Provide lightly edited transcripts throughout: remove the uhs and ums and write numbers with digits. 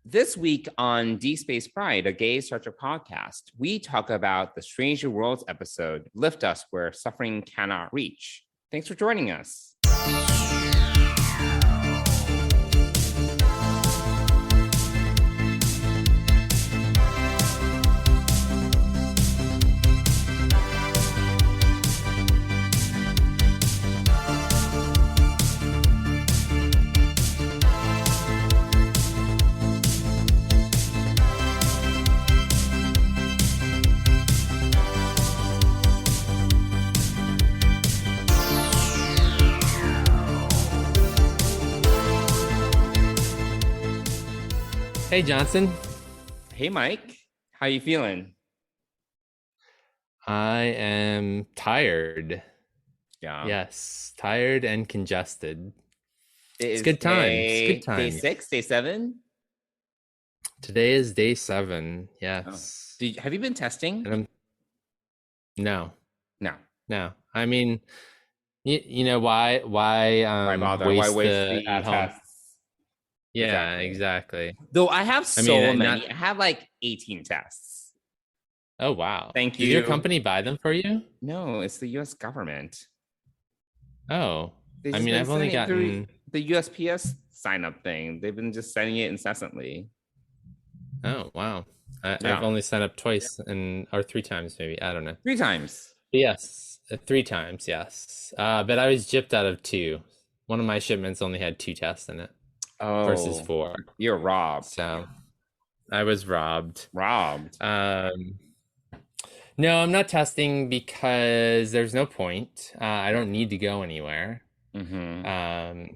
This week on D Space Pride, a gay Star Trek podcast, we talk about the Stranger Worlds episode, Lift Us Where Suffering Cannot Reach. Thanks for joining us. Hey, Johnson. Hey, Mike. How you feeling? I am tired. Yeah. Yes, tired and congested. It's good time. It's good time. Day 6, day 7? Today is day 7. Yes. Oh. Have you been testing? No. No. I mean, you know why bother? Why waste the at home? tests? Yeah, exactly. Though I have many. I have like 18 tests. Oh, wow. Thank you. Did your company buy them for you? No, it's the U.S. government. Oh, I mean, I've only gotten the USPS sign up thing. They've been just sending it incessantly. Oh, wow. I've only signed up twice or 3 times, maybe. I don't know. 3 times. Yes, 3 times. Yes. But I was gypped out of 2. One of my shipments only had 2 tests in it. Versus 4. You're robbed. So I was robbed. No, I'm not testing because there's no point. I don't need to go anywhere. Mm-hmm.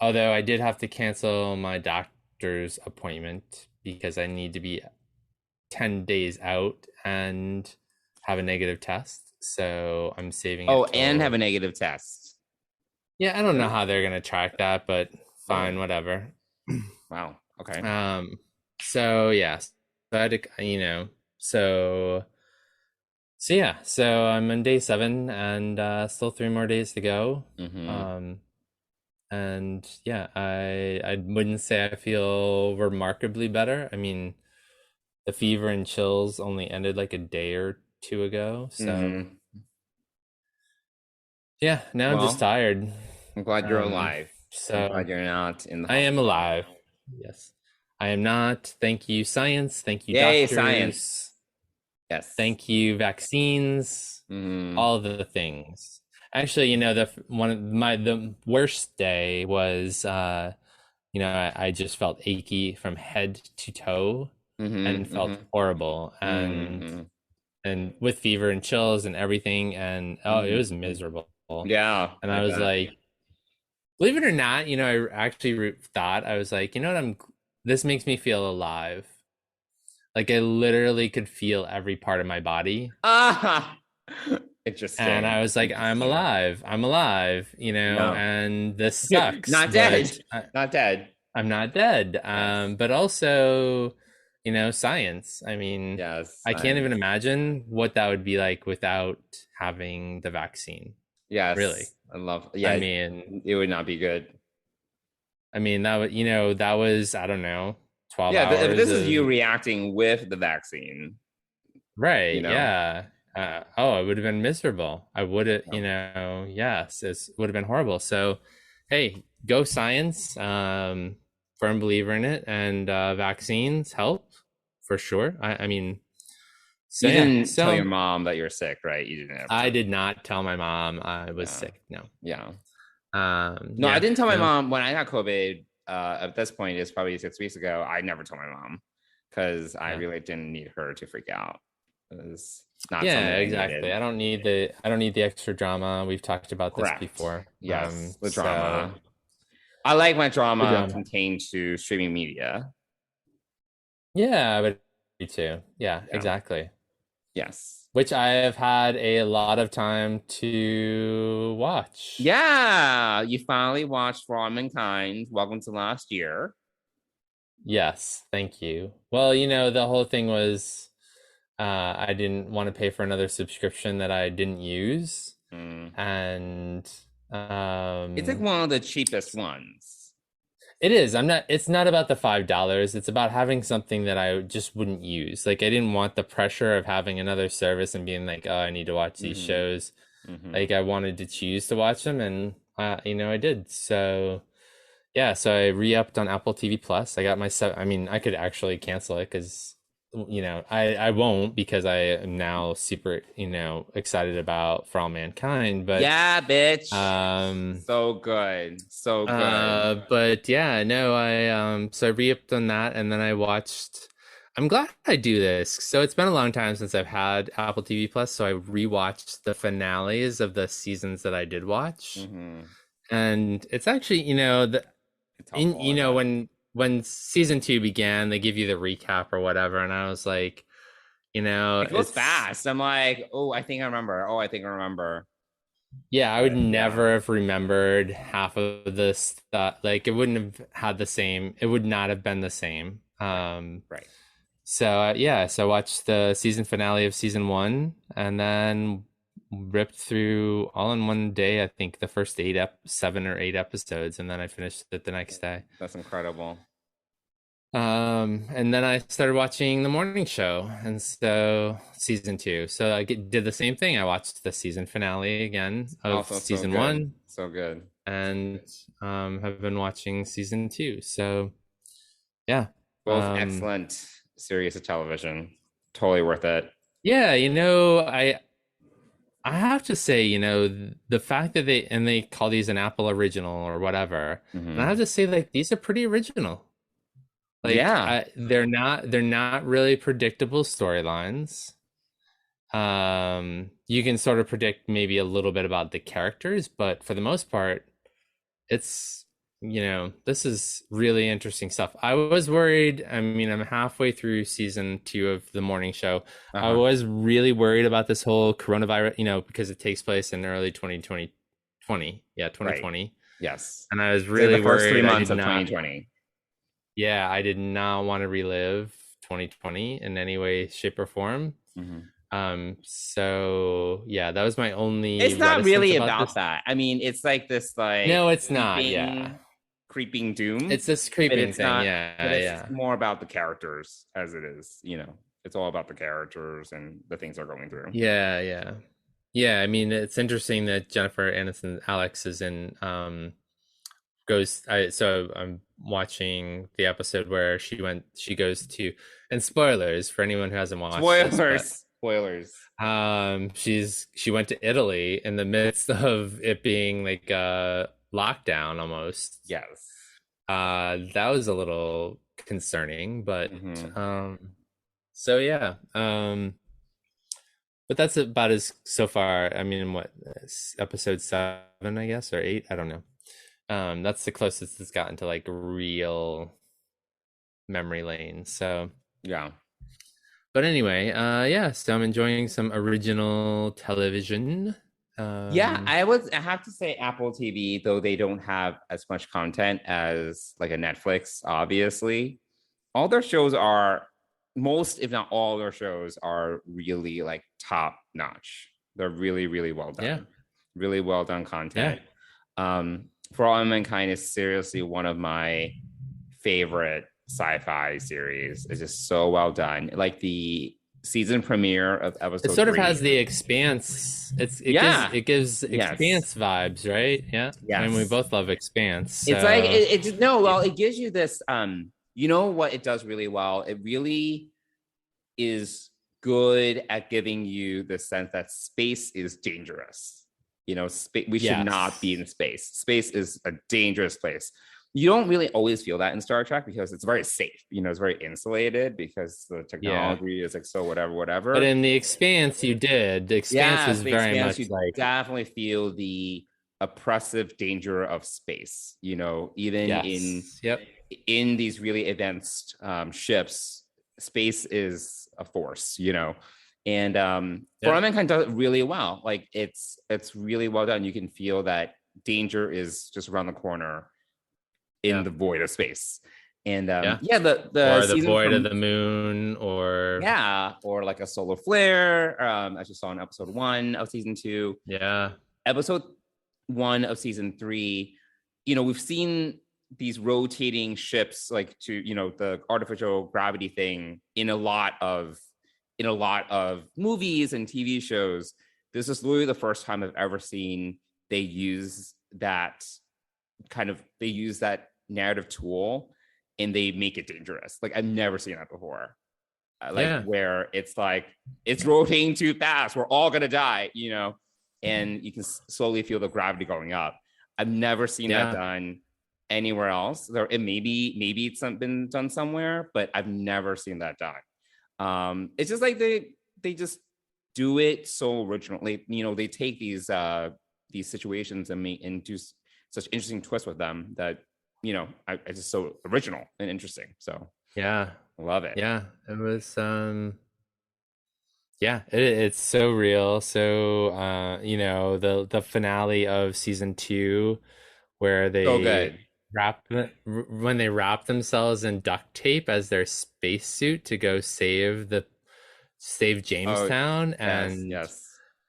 Although I did have to cancel my doctor's appointment because I need to be 10 days out and have a negative test. So I'm saving. And have a negative test. Yeah, I don't know how they're gonna track that, but fine, whatever. Wow. Okay. So yes, but so yeah. So I'm on day 7, and still 3 more days to go. Mm-hmm. And yeah, I wouldn't say I feel remarkably better. I mean, the fever and chills only ended like a day or 2 ago. So yeah, now I'm just tired. I'm glad you're alive. So I'm glad you're not in the hospital. I am alive. Yes. I am not. Thank you, science. Thank you, Yay, doctors. Science. Yes. Thank you, vaccines. All the things. Actually, the worst day was I just felt achy from head to toe and felt horrible and with fever and chills and everything, and it was miserable. Yeah. And I was like, believe it or not, I actually thought, I was like, this makes me feel alive. Like I literally could feel every part of my body. Interesting. And I was like, I'm alive, and this sucks. Not dead. Not dead. I'm not dead. Yes. But also, science. I mean, yes, I can't even imagine what that would be like without having the vaccine. Yes. Really. Yeah, I mean, it would not be good. I mean, that was, I don't know, 12 hours. Yeah, this is you reacting with the vaccine. Right, yeah. It would have been miserable. I would have, yes, it would have been horrible. So, hey, go science. Firm believer in it. And vaccines help, for sure. I mean... So you didn't tell your mom that you're sick, right? You didn't. I did not tell my mom I was sick. No. Yeah. I didn't tell my mom when I got COVID. At this point, it's probably 6 weeks ago. I never told my mom because I really didn't need her to freak out. It was not. Yeah, exactly. I don't need the extra drama. We've talked about this before. Yes, the drama. I like my drama contained to streaming media. Yeah, but me too. Yeah, exactly. Yes. Which I have had a lot of time to watch. Yeah, you finally watched For All Mankind. Welcome to last year. Yes, thank you. Well, the whole thing was I didn't want to pay for another subscription that I didn't use. And it's like one of the cheapest ones. It is. It's not about the $5. It's about having something that I just wouldn't use. Like I didn't want the pressure of having another service and being like, oh, I need to watch these Mm-hmm. shows. Mm-hmm. Like I wanted to choose to watch them, and I did. So yeah, so I re-upped on Apple TV Plus. I got my I mean, I could actually cancel it because I won't, because I am now super excited about For All Mankind. But Yeah, bitch. um, So good. So good. but yeah, no, so I re-upped on that, and then I watched. I'm glad I do this. So it's been a long time since I've had Apple TV Plus, so I rewatched the finales of the seasons that I did watch, Mm-hmm. and it's actually It's helpful, I bet. when season 2 began, they give you the recap or whatever, and I was like, It goes it's fast. I'm like, oh, I think I remember. Oh, I think I remember. yeah, I would But yeah, never have remembered half of this stuff. Like it wouldn't have had the same. It would not have been the same. right, right. So yeah, so I watched the season finale of season 1, and then ripped through all in one day. I think the first 7 or 8 episodes, and then I finished it the next day. That's incredible. And then I started watching the morning show, and so season 2. So I did the same thing. I watched the season finale again of Also, so season good. 1, So good. and have been watching season 2. So yeah, Both excellent series of television. Totally worth it. yeah. I have to say, the fact that they call these an Apple original or whatever, and I Mm-hmm. have to say, like, these are pretty original. Like, Yeah. they're not really predictable storylines. You can sort of predict maybe a little bit about the characters, but for the most part, it's this is really interesting stuff. I was worried. I mean, I'm halfway through season 2 of the morning show. I Uh-huh. was really worried about this whole coronavirus, because it takes place in early 2020. Yeah, Right. 2020. Yes. And I was It's like the really first three worried. months of 2020. Yeah, I did not want to relive 2020 in any way, shape, or form. Mm-hmm. So yeah, that was my only It's not reticence really about about this. that. I mean, it's like this like No, it's not. Yeah. creeping doom, It's this but creeping it's thing. not, but Yeah, it's yeah. more about the characters as it is, It's all about the characters and the things they're going through. Yeah, yeah. Yeah, I mean, it's interesting that Jennifer Aniston Alex is in so I'm watching the episode where she goes to, and spoilers for anyone who hasn't watched this, but Spoilers. she went to Italy in the midst of it being like a lockdown almost. Yes. That was a little concerning, but Mm-hmm. so yeah. But that's about as so far. I mean, what, episode 7, I guess, or 8? I don't know. That's the closest it's gotten to like real memory lane. So Yeah. but anyway, yeah. So I'm enjoying some original television. Yeah, I have to say Apple TV, though they don't have as much content as like a Netflix, obviously. All their shows are most, if not all their shows are really like top notch. They're really, really well Yeah, done. Really well done yeah. content. For All Mankind is seriously one of my favorite sci-fi series. It's just so well done. Like the season premiere of It episode sort of has three. the Expanse. Yeah. It gives Yes. Expanse vibes, right? Yeah, and we Yes. both love Expanse. It's like So it no, well, it gives you this you know what it does really well? It really is good at giving you the sense that space is dangerous. We should not be yes, in space. Space is a dangerous place. You don't really always feel that in Star Trek because it's very safe. It's very insulated because the yeah. technology is like so whatever, But whatever. in the Expanse, you did. The Expanse Yeah, was the very Expanse, much you like definitely feel the oppressive danger of space. Even yes, yep, in these really advanced ships, space is a force. And yep, Foreman kind of does it really well. Like it's really well done. You can feel that danger is just around the corner in yeah, the void of space. And yeah. yeah, the Or the season void of from the moon, or yeah, or like a solar flare. As you saw in episode 1 of season 2, yeah, episode 1 of season 3. We've seen these rotating ships, like to, you know, the artificial gravity thing in a lot of movies and TV shows. This is literally the first time I've ever seen they use that narrative tool and they make it dangerous. Like I've never seen that before. Where it's like it's rotating too fast, we're all gonna die, you know, and you can slowly feel the gravity going up. I've never seen that done anywhere else. Maybe it's been done somewhere, but I've never seen that done. It's just like they just do it so originally. You know, they take these situations and do such interesting twists with them that, you know, it's just so original and interesting. So yeah, love it. Yeah, it was it's so real. So you know, the finale of season 2 where they when they wrap themselves in duct tape as their spacesuit to go save Jamestown. And yes.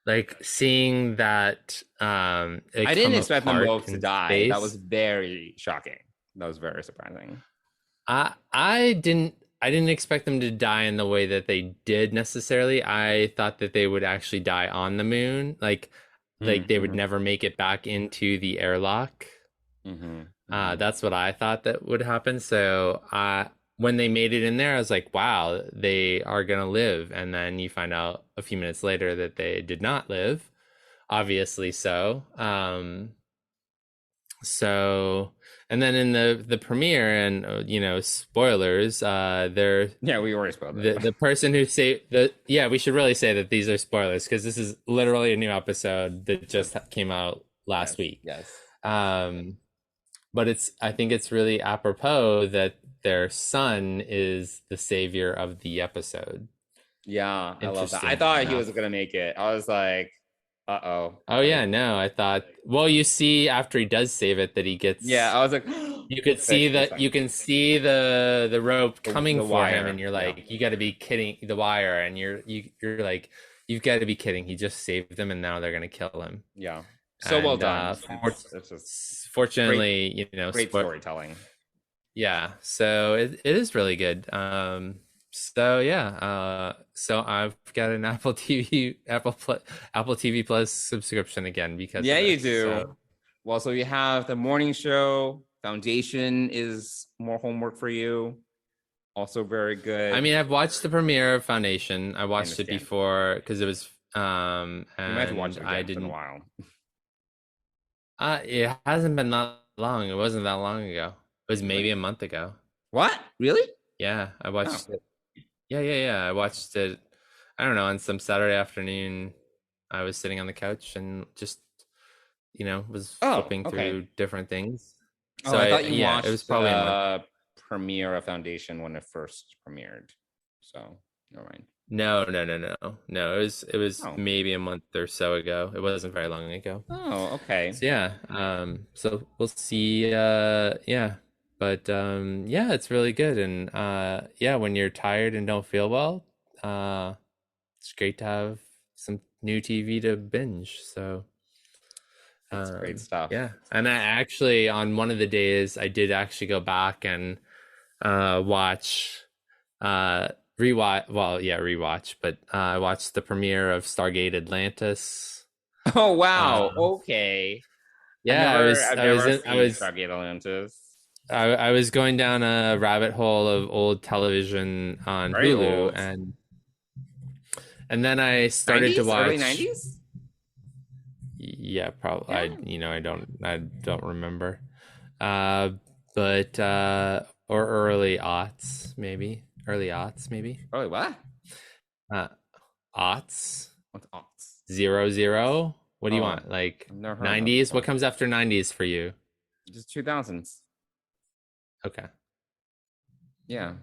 Like seeing that I didn't expect them both to die. Space. That was very shocking. That was very surprising. I didn't expect them to die in the way that they did necessarily. I thought that they would actually die on the moon, like they would never make it back into the airlock. That's what I thought that would happen. So when they made it in there, I was like, wow, they are gonna live. And then you find out a few minutes later that they did not live, obviously. And then in the premiere, and you know, spoilers, we already spoiled the person who we should really say that these are spoilers because this is literally a new episode that just came out last week. Yes. But I think it's really apropos that their son is the savior of the episode. Yeah, I love that. I thought he was gonna make it. I was like, uh-oh. Oh yeah, no, I thought, well, you see after he does save it that he gets, I was like, you can see the rope coming for wire. Him, and you're like, you got to be kidding, the wire, and you're like, you've got to be kidding, he just saved them and now they're gonna kill him. Well done. Fortunately, great, you know, great storytelling. So it is really good. So I've got an Apple TV Plus subscription again because you do. So. So you have the morning show. Foundation is more homework for you. Also very good. I mean, I've watched the premiere of Foundation. I watched it before because it was and you might have to watch it again. It's been a while. It hasn't been that long. It wasn't that long ago. It was maybe a month ago. What? Really? Yeah, I watched it. Yeah. I watched it, I don't know, on some Saturday afternoon. I was sitting on the couch and just, you know, was flipping through different things. So I thought you watched it was probably a premiere of Foundation when it first premiered. So, never mind. No. It was maybe a month or so ago. It wasn't very long ago. Oh, okay. So, so we'll see. But it's really good. And when you're tired and don't feel well, it's great to have some new TV to binge. So that's great stuff. Yeah. And I actually, on one of the days, I did actually go back and rewatch, but I watched the premiere of Stargate Atlantis. Oh wow. Okay. Yeah, I was Stargate Atlantis. I was going down a rabbit hole of old television on Hulu, and then I started to watch early 90s. Yeah, probably. Yeah. I don't remember. But or early aughts, maybe. Early aughts, maybe. Early what? Aughts. What's aughts? 00. What do you want? Like 90s? What comes after 90s for you? Just 2000s. Okay. Yeah.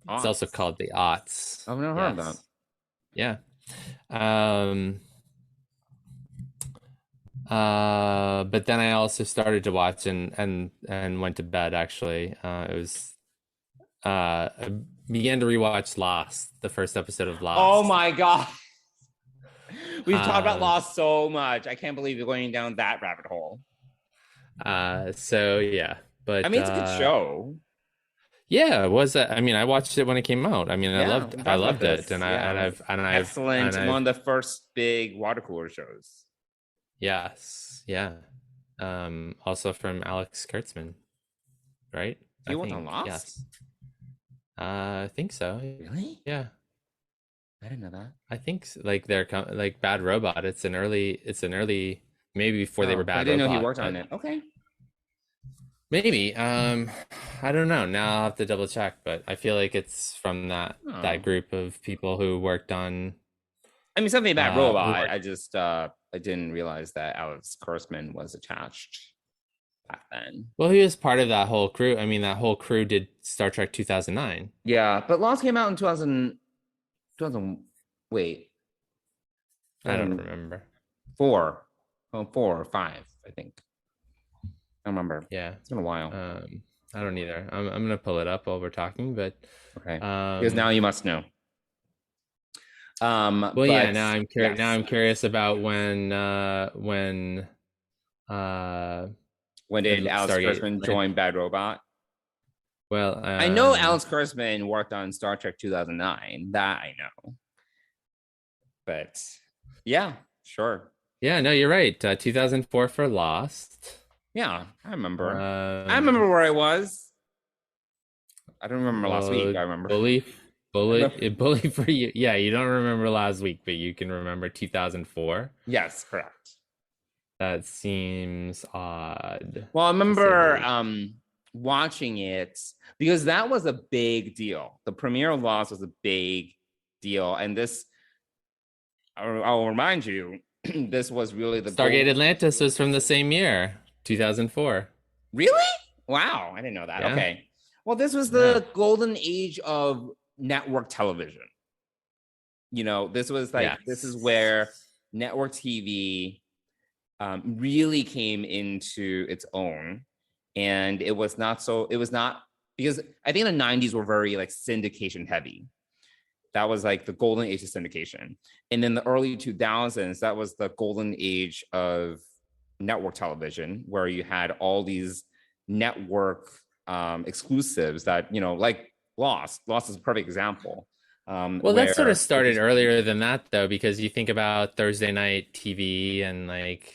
Aughts. It's also called the aughts. I've never heard of that. Yeah. But then I also started to watch and went to bed actually. It was I began to rewatch Lost, the first episode of Lost. Oh my god. We've talked about Lost so much. I can't believe you're going down that rabbit hole. So yeah. But I mean, it's a good show. yeah, it was. I mean, I watched it when it came out. I mean, Yeah, we I talked about loved it, this. and Yeah, excellent. One of the first big water cooler shows. yes, yeah. Also from Alex Kurtzman, right? He worked on Lost? Yes. I think so. Really? Yeah. I didn't know that. I think like they're like Bad Robot. It's an early maybe before they were Bad I didn't Robot. know he worked on it. Okay. Maybe. I don't know. Now I'll have to double check, but I feel like it's from that group of people who worked on. I mean, something about Robot. I just I didn't realize that Alex Kurtzman was attached back then. Well, he was part of that whole crew. I mean, that whole crew did Star Trek 2009. Yeah, but Lost came out in 2000 wait. I don't remember. 4 or 5, I think. I don't remember. Yeah, it's been a while. I don't either. I'm gonna pull it up while we're talking, but okay, because now you must know. Well, but, yeah. Now I'm curious. Yes. Now I'm curious about when did Alex Kurtzman join Bad Robot? Well, I know Alex Kurtzman worked on Star Trek 2009. That I know. But yeah, sure. Yeah, no, you're right. 2004 for Lost. Yeah, I remember. I remember where I was. I don't remember last week. I remember. Bully for you. Yeah, you don't remember last week, but you can remember 2004. Yes, correct. That seems odd. Well, I remember watching it because that was a big deal. The premiere of Lost was a big deal, and this, I'll remind you, this was really the Stargate Atlantis was from the same year, 2004. Really? Wow, I didn't know that. Yeah. Okay. Well, this was the golden age of network television. You know, this was like, this is where network TV really came into its own. And it was not because I think the 90s were very like syndication heavy. That was like the golden age of syndication. And then the early 2000s, that was the golden age of network television, where you had all these network exclusives that, you know, like Lost is a perfect example. Well, that sort of started earlier than that, though, because you think about Thursday night TV and like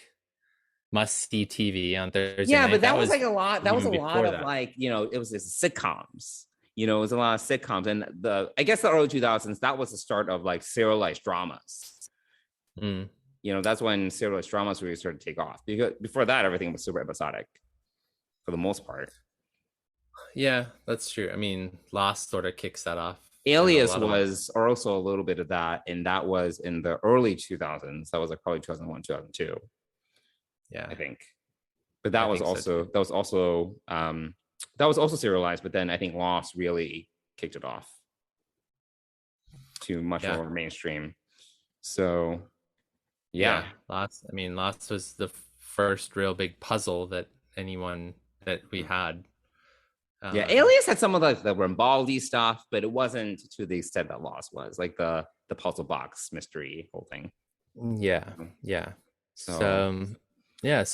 must-see TV on Thursday night. But that was like a lot. That was a lot of like, you know, it was this sitcoms. You know, it was a lot of sitcoms, and I guess the early 2000s, that was the start of like serialized dramas. You know, that's when serialized dramas really started to take off. Because before that, everything was super episodic for the most part. Yeah, that's true. I mean, Lost sort of kicks that off. Alias was also a little bit of that, and that was in the early 2000s. That was like probably 2001, 2002. Yeah, I think. But that was also serialized, but then I think Lost really kicked it off to much more mainstream. So yeah. Lost was the first real big puzzle that we had. Alias had some of the Rambaldi stuff, but it wasn't to the extent that Lost was, like the puzzle box mystery whole thing. So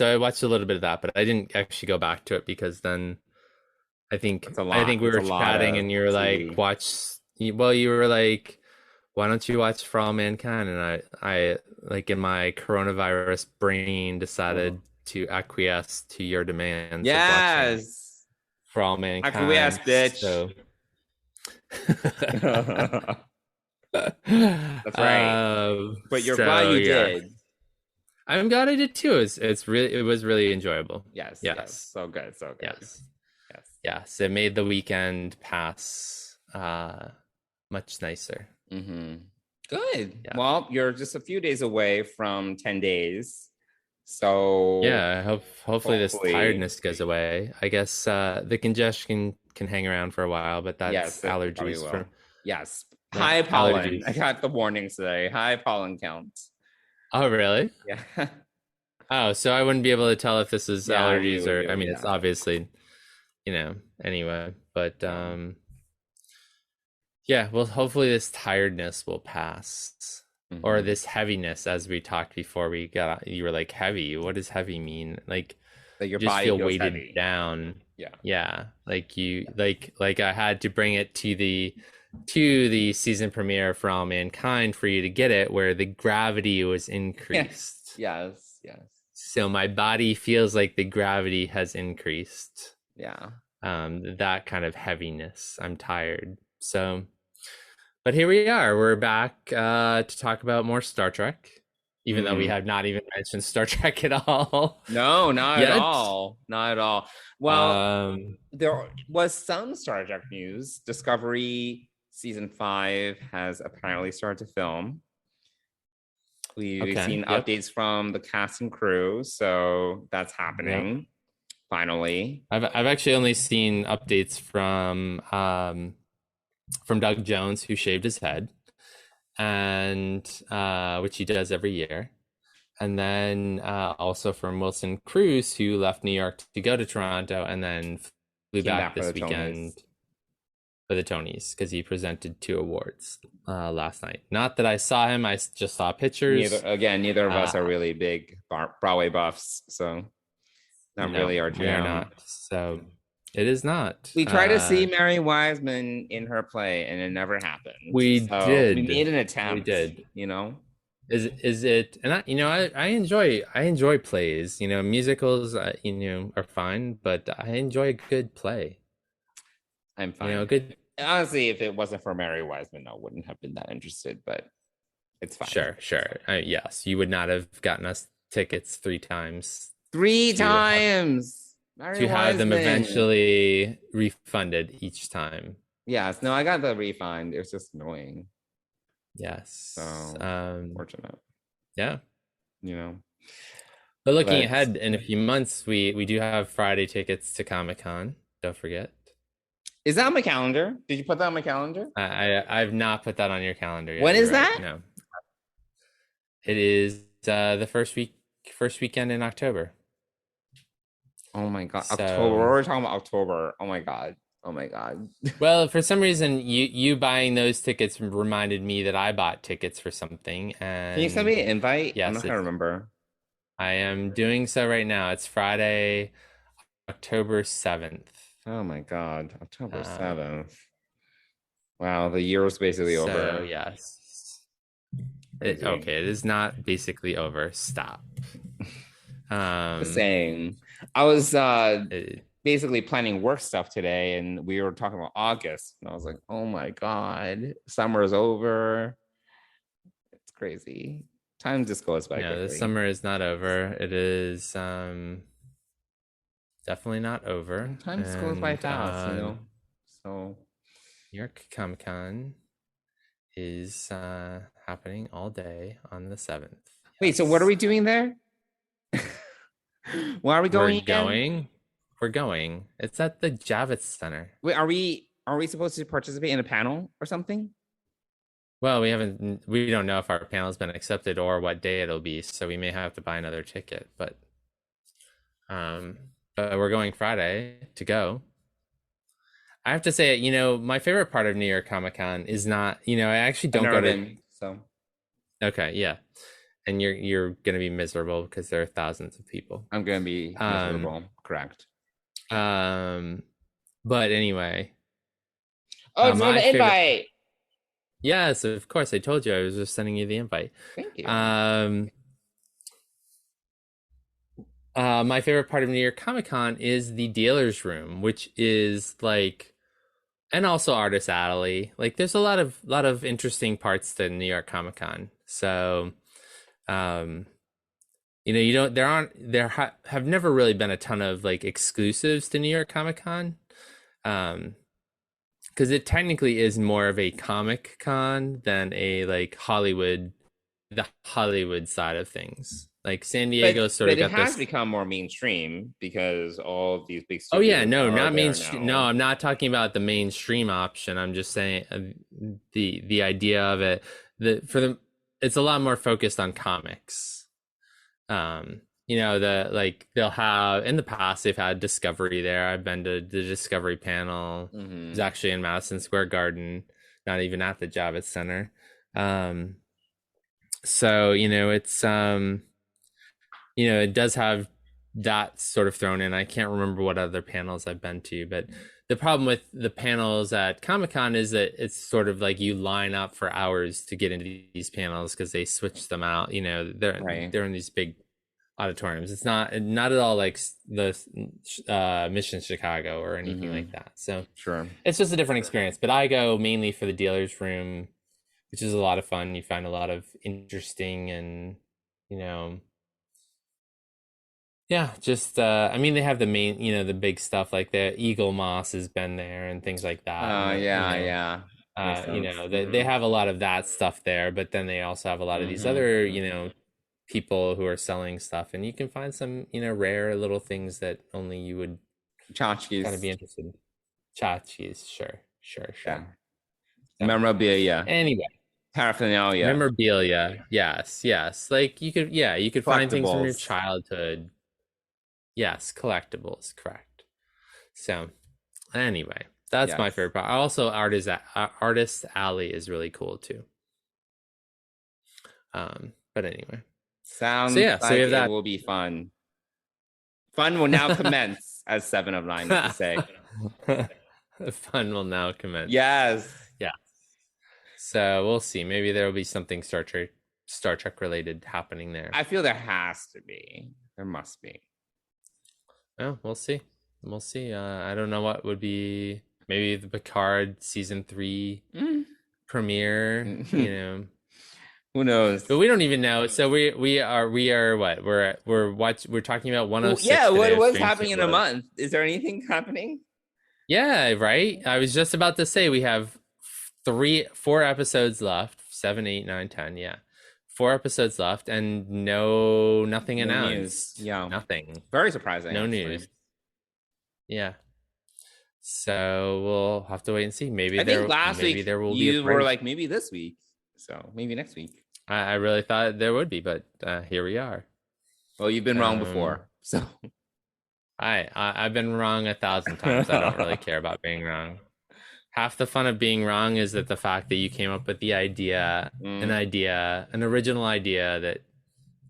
I watched a little bit of that, but I didn't actually go back to it because then I think we were chatting and you were like, you were like, why don't you watch For All Mankind? And I like in my coronavirus brain decided to acquiesce to your demands. Yes. For All Mankind. Acquiesce, bitch. So. That's right. But you're glad you did. I'm glad I did too. It was really enjoyable. Yes. So good. Yes. It made the weekend pass much nicer. Mm-hmm. Good. Yeah. Well, you're just a few days away from 10 days. So yeah, hopefully this tiredness goes away. I guess the congestion can hang around for a while, but that's allergies. High pollen. Allergies. I got the warnings today. High pollen count. Oh, really? Yeah. Oh, so I wouldn't be able to tell if this is allergies or, I mean, it's obviously, you know, anyway, but, yeah, well, hopefully this tiredness will pass or this heaviness, as we talked before we got, you were like, heavy. What does heavy mean? Like, Like your just body feel feels weighted heavy. down. Yeah. Yeah, like you like I had to bring it to the season premiere for All Mankind for you to get it, where the gravity was increased. Yes. Yes. So my body feels like the gravity has increased. Yeah. That kind of heaviness. I'm tired. So, but here we are. We're back to talk about more Star Trek, even though we have not even mentioned Star Trek at all. No, not at yet. all. Not at all. Well, there was some Star Trek news. Discovery season 5 has apparently started to film. We've seen updates from the cast and crew, so that's happening. Yep. Finally, I've actually only seen updates from Doug Jones, who shaved his head, and which he does every year, and then also from Wilson Cruz, who left New York to go to Toronto, and then flew back this weekend for the Tonys because he presented 2 awards last night. Not that I saw him; I just saw pictures. Neither of us are really big Broadway buffs, so not really our jam. We are not. So it is not. We tried to see Mary Wiseman in her play, and it never happened. We did. We made an attempt. We did. You know. Is it? And I enjoy plays. Musicals. Are fine, but I enjoy a good play. I'm fine. Good. Honestly, if it wasn't for Mary Wiseman, I wouldn't have been that interested. But it's fine. Sure. Yes, you would not have gotten us tickets 3 times. 3 times. To have them eventually refunded each time. Yes. No, I got the refund. It was just annoying. Yes. So fortunate. Yeah. But looking ahead in a few months, we do have Friday tickets to Comic-Con. Don't forget. Is that on my calendar? Did you put that on my calendar? I've not put that on your calendar yet. When is that? No. It is the first weekend in October. Oh my god. October. We're talking about October. Oh my god. Well, for some reason you buying those tickets reminded me that I bought tickets for something. And can you send me an invite? Yes, I'm not gonna remember. I am doing so right now. It's Friday, October 7th. Oh my god. October 7th. Wow, the year was basically over. Yes. It is not basically over. Stop. Saying. I was basically planning work stuff today, and we were talking about August, and I was like, oh my god, summer is over. It's crazy. Time just goes by quickly. The summer is not over. It is definitely not over. Time just goes by fast, So New York Comic Con is happening all day on the 7th. Wait, so what are we doing there? Where are we going? We're going. It's at the Javits Center. Wait, are we supposed to participate in a panel or something? Well, we don't know if our panel's been accepted or what day it'll be, so we may have to buy another ticket, but we're going Friday to go. I have to say, my favorite part of New York Comic Con is not, I actually don't go to. So. Okay, yeah. And you're gonna be miserable because there are thousands of people. I'm gonna be miserable. Correct. But anyway. Oh, it's an invite. Yes, of course. I told you I was just sending you the invite. Thank you. My favorite part of New York Comic Con is the dealer's room, which is and also Artist Alley. There's a lot of interesting parts to New York Comic Con. So. There have never really been a ton of exclusives to New York Comic Con, because it technically is more of a Comic Con than a the Hollywood side of things. San Diego but it has become more mainstream because all of these big studios. Oh yeah, no, not mainstream. No, I'm not talking about the mainstream option. I'm just saying the idea of it. It's a lot more focused on comics. They'll have in the past they've had Discovery there. I've been to the Discovery panel. Mm-hmm. It's actually in Madison Square Garden, not even at the Javits Center. So it's it does have that's sort of thrown in. I can't remember what other panels I've been to, but the problem with the panels at Comic-Con is that it's sort of like you line up for hours to get into these panels because they switch them out. You know, they're in these big auditoriums. It's not at all like the Mission Chicago or anything like that. So sure, it's just a different experience. But I go mainly for the dealer's room, which is a lot of fun. You find a lot of interesting and, you know, yeah, just I mean, they have the main, you know, the big stuff like the Eagle Moss has been there and things like that. yeah. You know, they have a lot of that stuff there, but then they also have a lot of these other, you know, people who are selling stuff, and you can find some, you know, rare little things that only you would kind of be interested in. Tchotchkes, sure. Yeah. So, memorabilia. Anyway. Paraphernalia. Memorabilia. Yes. Like you could find things from your childhood. Yes, collectibles, correct. So anyway, that's my favorite part. Also, Artist Alley is really cool too. But anyway. Sounds like it will be fun. Fun will now commence, as 7 of 9 used to say. Fun will now commence. Yes. Yeah. So we'll see. Maybe there will be something Star Trek related happening there. I feel there has to be. There must be. Oh, we'll see. I don't know what would be. Maybe the Picard season 3 premiere. You know. Who knows? But we don't even know. So we are what? We're talking about 106. Yeah, what's happening in a month? Is there anything happening? Yeah, right. I was just about to say we have 4 episodes left. 7, 8, 9, 10. Yeah, 4 episodes left, and nothing announced. News. Yeah, nothing. Very surprising. No news. Yeah. So we'll have to wait and see. Maybe there will be. You were like, maybe this week. So maybe next week. I really thought there would be, but here we are. Well, you've been wrong before, so I've been wrong 1,000 times. I don't really care about being wrong. Half the fun of being wrong is that the fact that you came up with the idea, an original idea that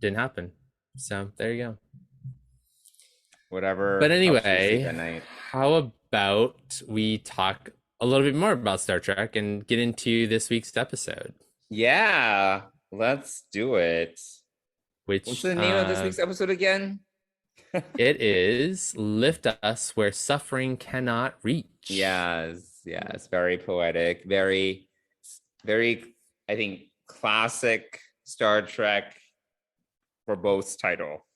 didn't happen. So there you go. Whatever. But anyway, how about we talk a little bit more about Star Trek and get into this week's episode? Yeah, let's do it. What's the name of this week's episode again? It is Lift Us Where Suffering Cannot Reach. Yes. Very poetic. Very, very, I think, classic Star Trek verbose title.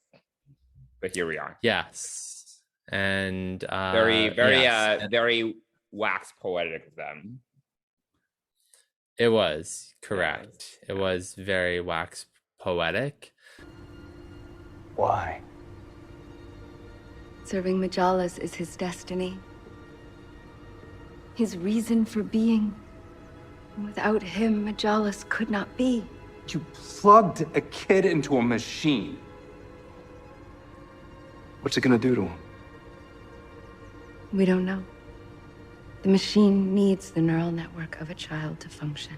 But here we are. Yes. And very wax poetic of them. It was, correct. It was very wax poetic. Why? Serving Majalas is his destiny. His reason for being. Without him, Majalas could not be. You plugged a kid into a machine. What's it gonna do to him? We don't know. The machine needs the neural network of a child to function.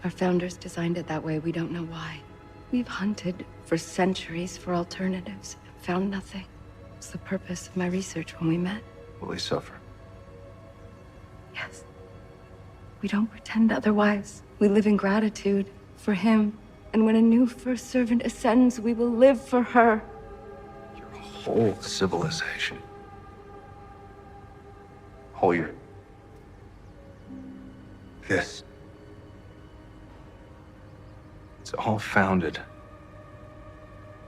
Our founders designed it that way. We don't know why. We've hunted for centuries for alternatives and found nothing. It's the purpose of my research when we met. Will he suffer? Yes. We don't pretend otherwise. We live in gratitude for him. And when a new first servant ascends, we will live for her. Your whole civilization. Whole year. This. It's all founded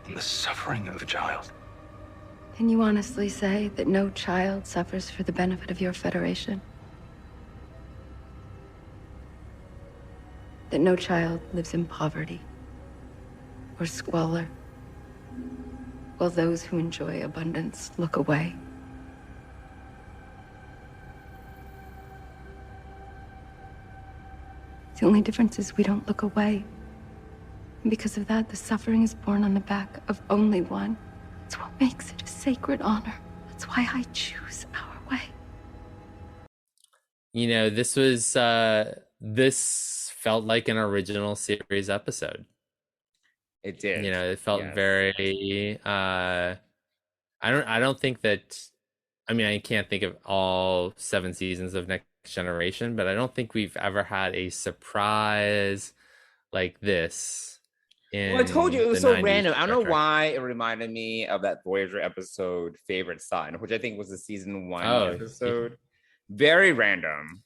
on the suffering of a child. Can you honestly say that no child suffers for the benefit of your Federation? That no child lives in poverty or squalor, while those who enjoy abundance look away? The only difference is we don't look away. And because of that, the suffering is born on the back of only one. It's what makes it a sacred honor. That's why I choose our way. You know, this felt like an original series episode. It did. You know, it felt very I don't think that. I mean, I can't think of all 7 seasons of Next Generation, but I don't think we've ever had a surprise like this in Well, I told you it was the so 90s random. I don't Star know Trek. why it reminded me of that Voyager episode, Favorite Son, which I think was the season 1 episode. Very random,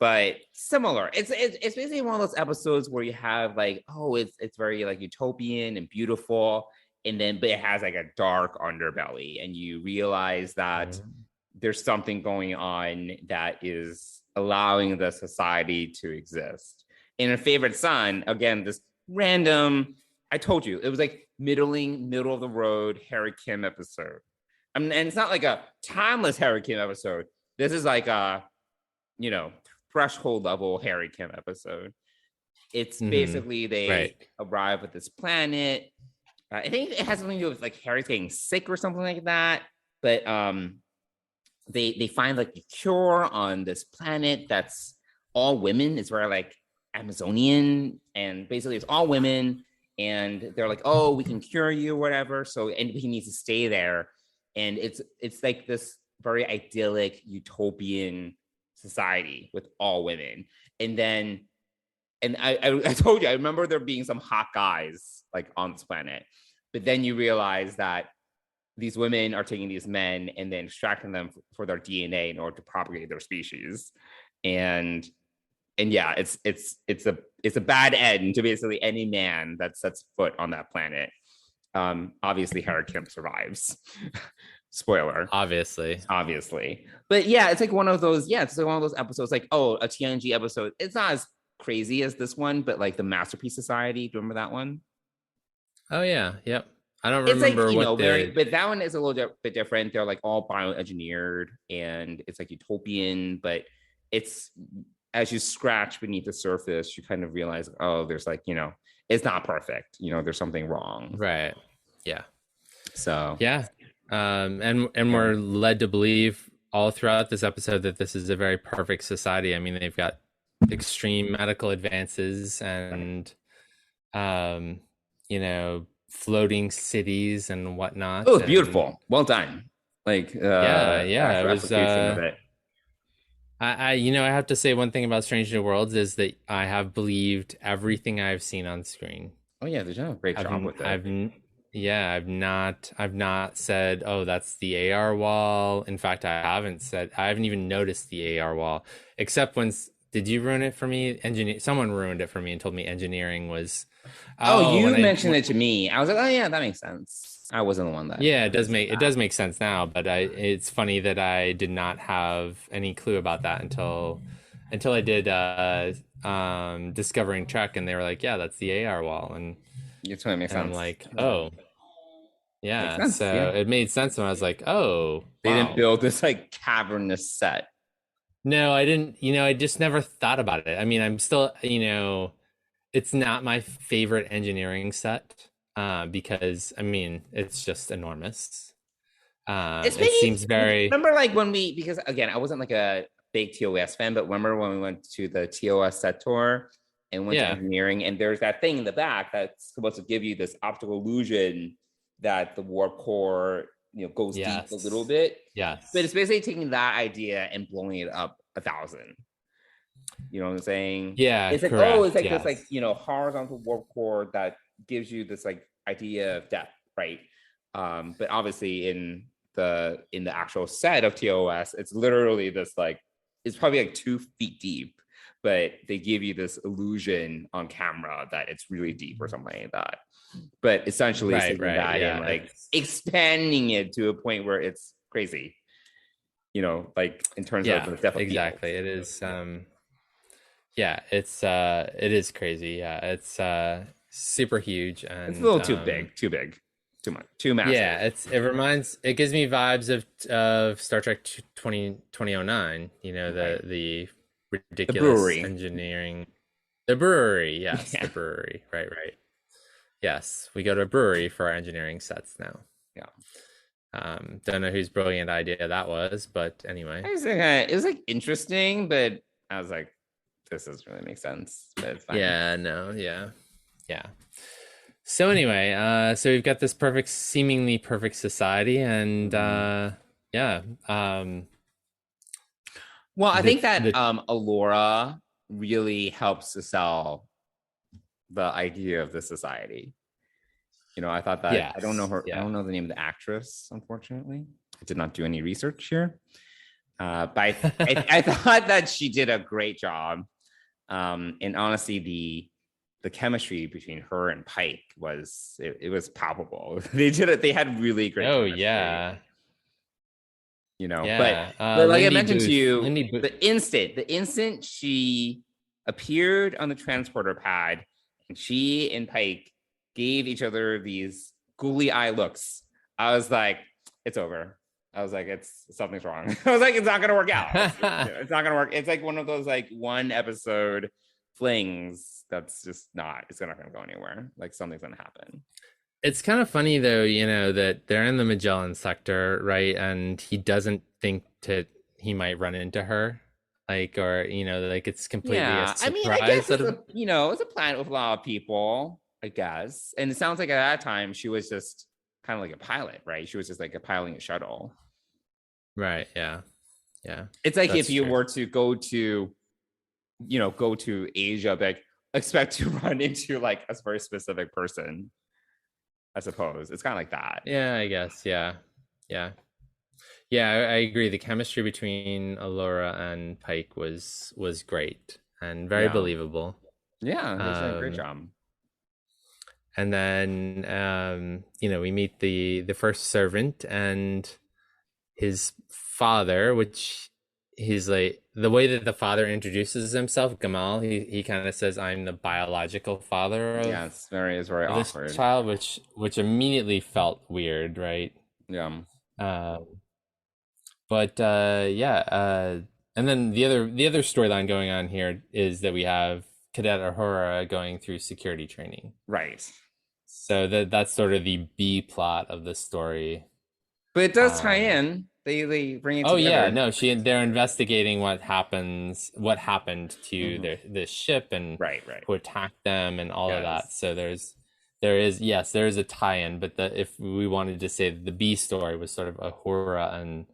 but similar. It's basically one of those episodes where you have like, oh, it's very like utopian and beautiful, and then but it has like a dark underbelly, and you realize that there's something going on that is allowing the society to exist. In A Favorite Son, again, this random, I told you, it was like middle of the road Harry Kim episode. I mean, and it's not like a timeless Harry Kim episode. This is like a, threshold level Harry Kim episode. It's basically they arrive at this planet. I think it has something to do with like Harry's getting sick or something like that. But they find like a cure on this planet that's all women. It's very like Amazonian, and basically it's all women. And they're like, oh, we can cure you, whatever. So, and he needs to stay there. And it's like this very idyllic utopian society with all women. And then, and I told you, I remember there being some hot guys like on this planet. But then you realize that these women are taking these men and then extracting them for their DNA in order to propagate their species. And yeah, it's a bad end to basically any man that sets foot on that planet. Obviously, Harry Kim survives. Spoiler. Obviously. But yeah, it's like one of those. Yeah, it's like one of those episodes. Like, oh, a TNG episode. It's not as crazy as this one, but like the Masterpiece Society. Do you remember that one? Oh yeah, yep. I don't remember but that one is a little bit different. They're like all bioengineered, and it's like utopian, but it's, as you scratch beneath the surface, you kind of realize, oh, there's like, it's not perfect. There's something wrong. Right. Yeah. So yeah. And we're led to believe all throughout this episode that this is a very perfect society. I mean, they've got extreme medical advances and, floating cities and whatnot. Oh, beautiful. Well done. Like, it was, I have to say one thing about Strange New Worlds is that I have believed everything I've seen on screen. Oh yeah, they've done a great job with it. I've not said, oh, that's the AR wall. In fact, I haven't even noticed the AR wall, except when, did you ruin it for me? Someone ruined it for me and told me engineering was. You mentioned it to me. I was like, oh yeah, that makes sense. I wasn't the one that. Yeah, it does make sense now, but it's funny that I did not have any clue about that until I did Discovering Trek, and they were like, yeah, that's the AR wall, and it's when it makes sense. I'm like, oh, yeah. Sense, so yeah. It made sense when I was like, oh, they didn't build this like cavernous set. No, I didn't. I just never thought about it. I mean, I'm still, it's not my favorite engineering set because, I mean, it's just enormous. It seems very. Remember, like because again, I wasn't like a big TOS fan, but remember when we went to the TOS set tour and went to engineering, and there's that thing in the back that's supposed to give you this optical illusion that the warp core goes deep a little bit. Yes. But it's basically taking that idea and blowing it up 1,000. You know what I'm saying? Yeah. It's like, correct. It's like this like, horizontal warp core that gives you this like idea of depth, right? But obviously in the actual set of TOS, it's literally this like, it's probably like 2 feet deep, but they give you this illusion on camera that it's really deep or something like that. But essentially and like expanding it to a point where it's crazy, like in terms of the depth of exactly field. It is it is crazy. Yeah, it's super huge, and it's a little too big, too much, too massive. Yeah, it gives me vibes of Star Trek 2009, the ridiculous engineering, the brewery. Yes. The brewery, right. Yes, we go to a brewery for our engineering sets now. Yeah. Don't know whose brilliant idea that was, but anyway. It was like interesting, but I was like, this doesn't really make sense. But it's fine. Yeah, no, yeah. So anyway, so we've got this seemingly perfect society, and yeah. Well, I think that Alora really helps to sell the idea of the society. You know, I thought that I don't know her. Yeah. I don't know the name of the actress, unfortunately. I did not do any research here, but I thought that she did a great job. And honestly, the chemistry between her and Pike was palpable. They did it. They had really great. Oh chemistry. Yeah. You know, but like I mentioned to you, the instant she appeared on the transporter pad, and she and Pike gave each other these googly eye looks, I was like, it's over. I was like, something's wrong. I was like, it's not gonna work out. It's not gonna work. It's like one of those like one episode flings that's just not. It's not gonna go anywhere. Like something's gonna happen. It's kind of funny though, you know, that they're in the Magellan sector, right? And he doesn't think he might run into her, like, or you know, like it's completely a surprise. I mean, I guess it's a planet with a lot of people, I guess. And it sounds like at that time she was just kind of like a pilot, right? She was just like piloting a shuttle, right? Yeah, yeah. It's like if you were to go to Asia, like expect to run into like a very specific person. I suppose it's kind of like that. Yeah, I guess. Yeah. I agree. The chemistry between Alora and Pike was great and very believable. Yeah, they did a great job. And then, we meet the first servant and his father, which he's like, the way that the father introduces himself, Gamal, he kind of says, "I'm the biological father of it's very awkward. This child," which immediately felt weird, right? Yeah. But and then the other storyline going on here is that we have Cadet Uhura going through security training, right? So that's sort of the B plot of the story. But it does tie in. They bring it together. Oh yeah, no, they're investigating what happened to this ship and who attacked them and all of that. So there is a tie-in, but if we wanted to say the B story was sort of Uhura and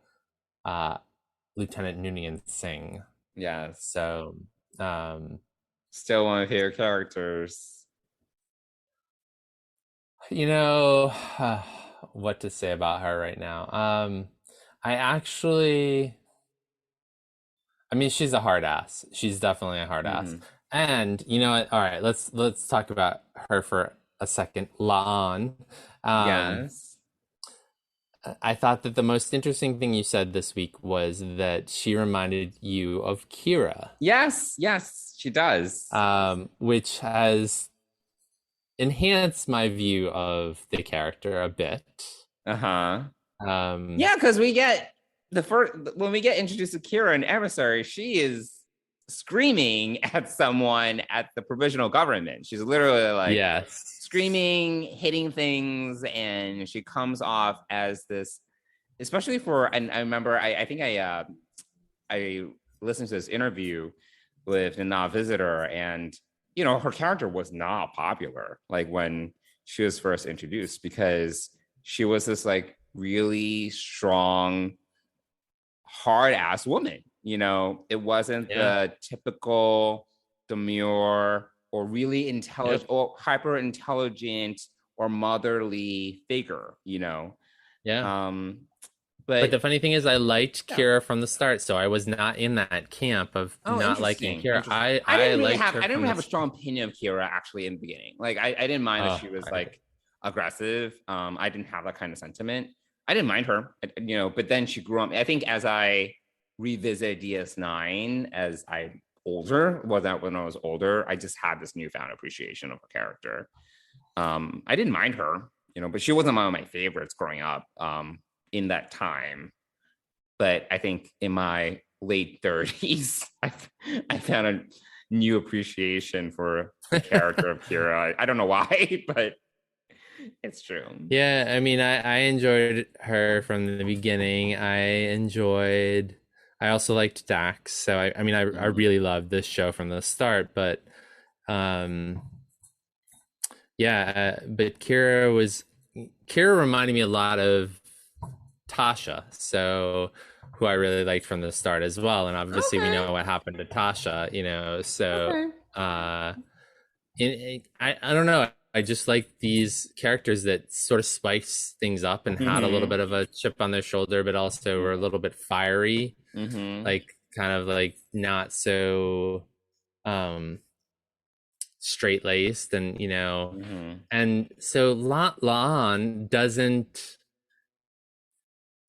Lieutenant Noonien Singh. Yes. So still one of your characters. You know, what to say about her right now. She's a hard ass. She's definitely a hard ass. And you know what? All right, let's talk about her for a second. La'an. Yes. I thought that the most interesting thing you said this week was that she reminded you of Kira. Yes, she does. Which has enhanced my view of the character a bit. Because we get when we get introduced to Kira in Emissary, she is screaming at someone at the provisional government. She's literally like screaming, hitting things, and she comes off as this, especially and I remember I think I listened to this interview with the Now Visitor, and you know, her character was not popular like when she was first introduced, because she was this like really strong, hard ass woman. You know, it wasn't the typical demure or really intelligent or hyper intelligent or motherly figure, you know. But the funny thing is, I liked Kira from the start, so I was not in that camp of not liking Kira. I didn't really have a strong opinion of Kira actually in the beginning. Like I didn't mind that she was like aggressive. I didn't have that kind of sentiment. I didn't mind her, you know, but then she grew up. I think as I revisit DS9 as I older, when I was older, I just had this newfound appreciation of her character. I didn't mind her, you know, but she wasn't one of my favorites growing up in that time. But I think in my late 30s, I found a new appreciation for the character of Kira. I don't know why, but it's true. Yeah, I mean, I enjoyed her from the beginning. I also liked Dax. So I really loved this show from the start, but but Kira reminded me a lot of Tasha, so who I really liked from the start as well. And obviously we know what happened to Tasha, so I don't know. I just like these characters that sort of spice things up and had a little bit of a chip on their shoulder, but also were a little bit fiery, like kind of like not so straight laced, and and so La'an doesn't.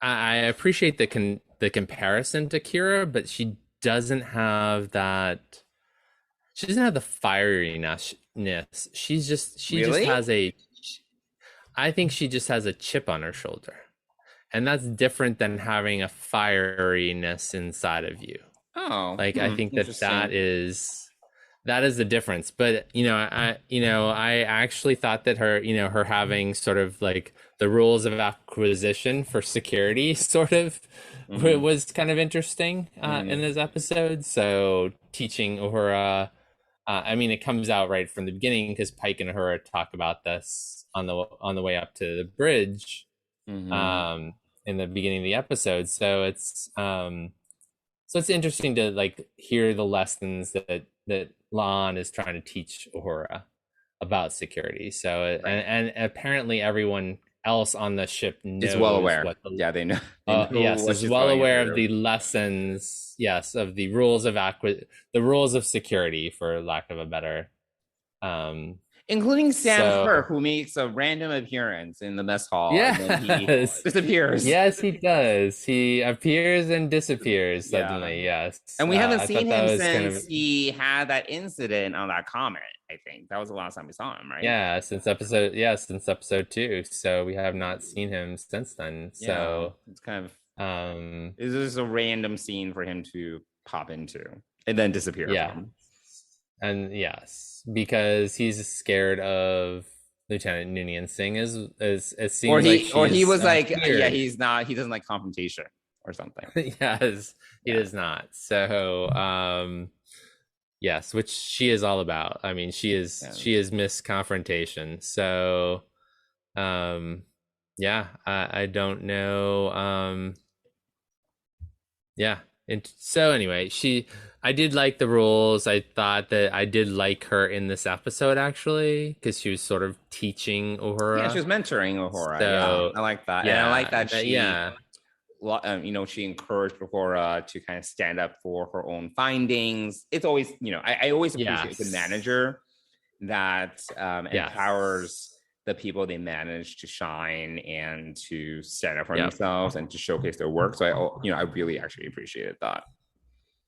I appreciate the comparison to Kira, but she doesn't have that. She doesn't have the fieriness. She just has a. I think she just has a chip on her shoulder, and that's different than having a fieriness inside of you. Oh, like I think that is the difference. But I actually thought that her having sort of like the rules of acquisition for security sort of was kind of interesting in this episode. So teaching Uhura, it comes out right from the beginning because Pike and Uhura talk about this on the way up to the bridge in the beginning of the episode. So it's interesting to like hear the lessons that La'an is trying to teach Uhura about security. So and apparently everyone else on the ship knows is well aware. They know. Yes, is well aware of the lessons. Yes, of the rules of the rules of security, for lack of a better. Including Sam Kirk, who makes a random appearance in the mess hall. Yes. And then he disappears. Yes, he does. He appears and disappears suddenly. Yes. And we haven't seen him since he had that incident on that comet. I think that was the last time we saw him, right? Yeah, since episode 2. So we have not seen him since then. So it's kind of it's just a random scene for him to pop into and then disappear. From. And yes, because he's scared of Lieutenant Noonien Singh it seems he was like he's not, he doesn't like confrontation or something. Yes, he does not. So yes, which she is all about. I mean, she is Miss Confrontation. So I don't know. And so anyway, I did like the rules. I thought that I did like her in this episode, actually, because she was sort of teaching Uhura. Yeah, she was mentoring Uhura. So, I like that. And I like that she, she encouraged Uhura to kind of stand up for her own findings. It's always, I always appreciate the manager that empowers the people they manage to shine and to stand up for themselves and to showcase their work. So I really actually appreciated that.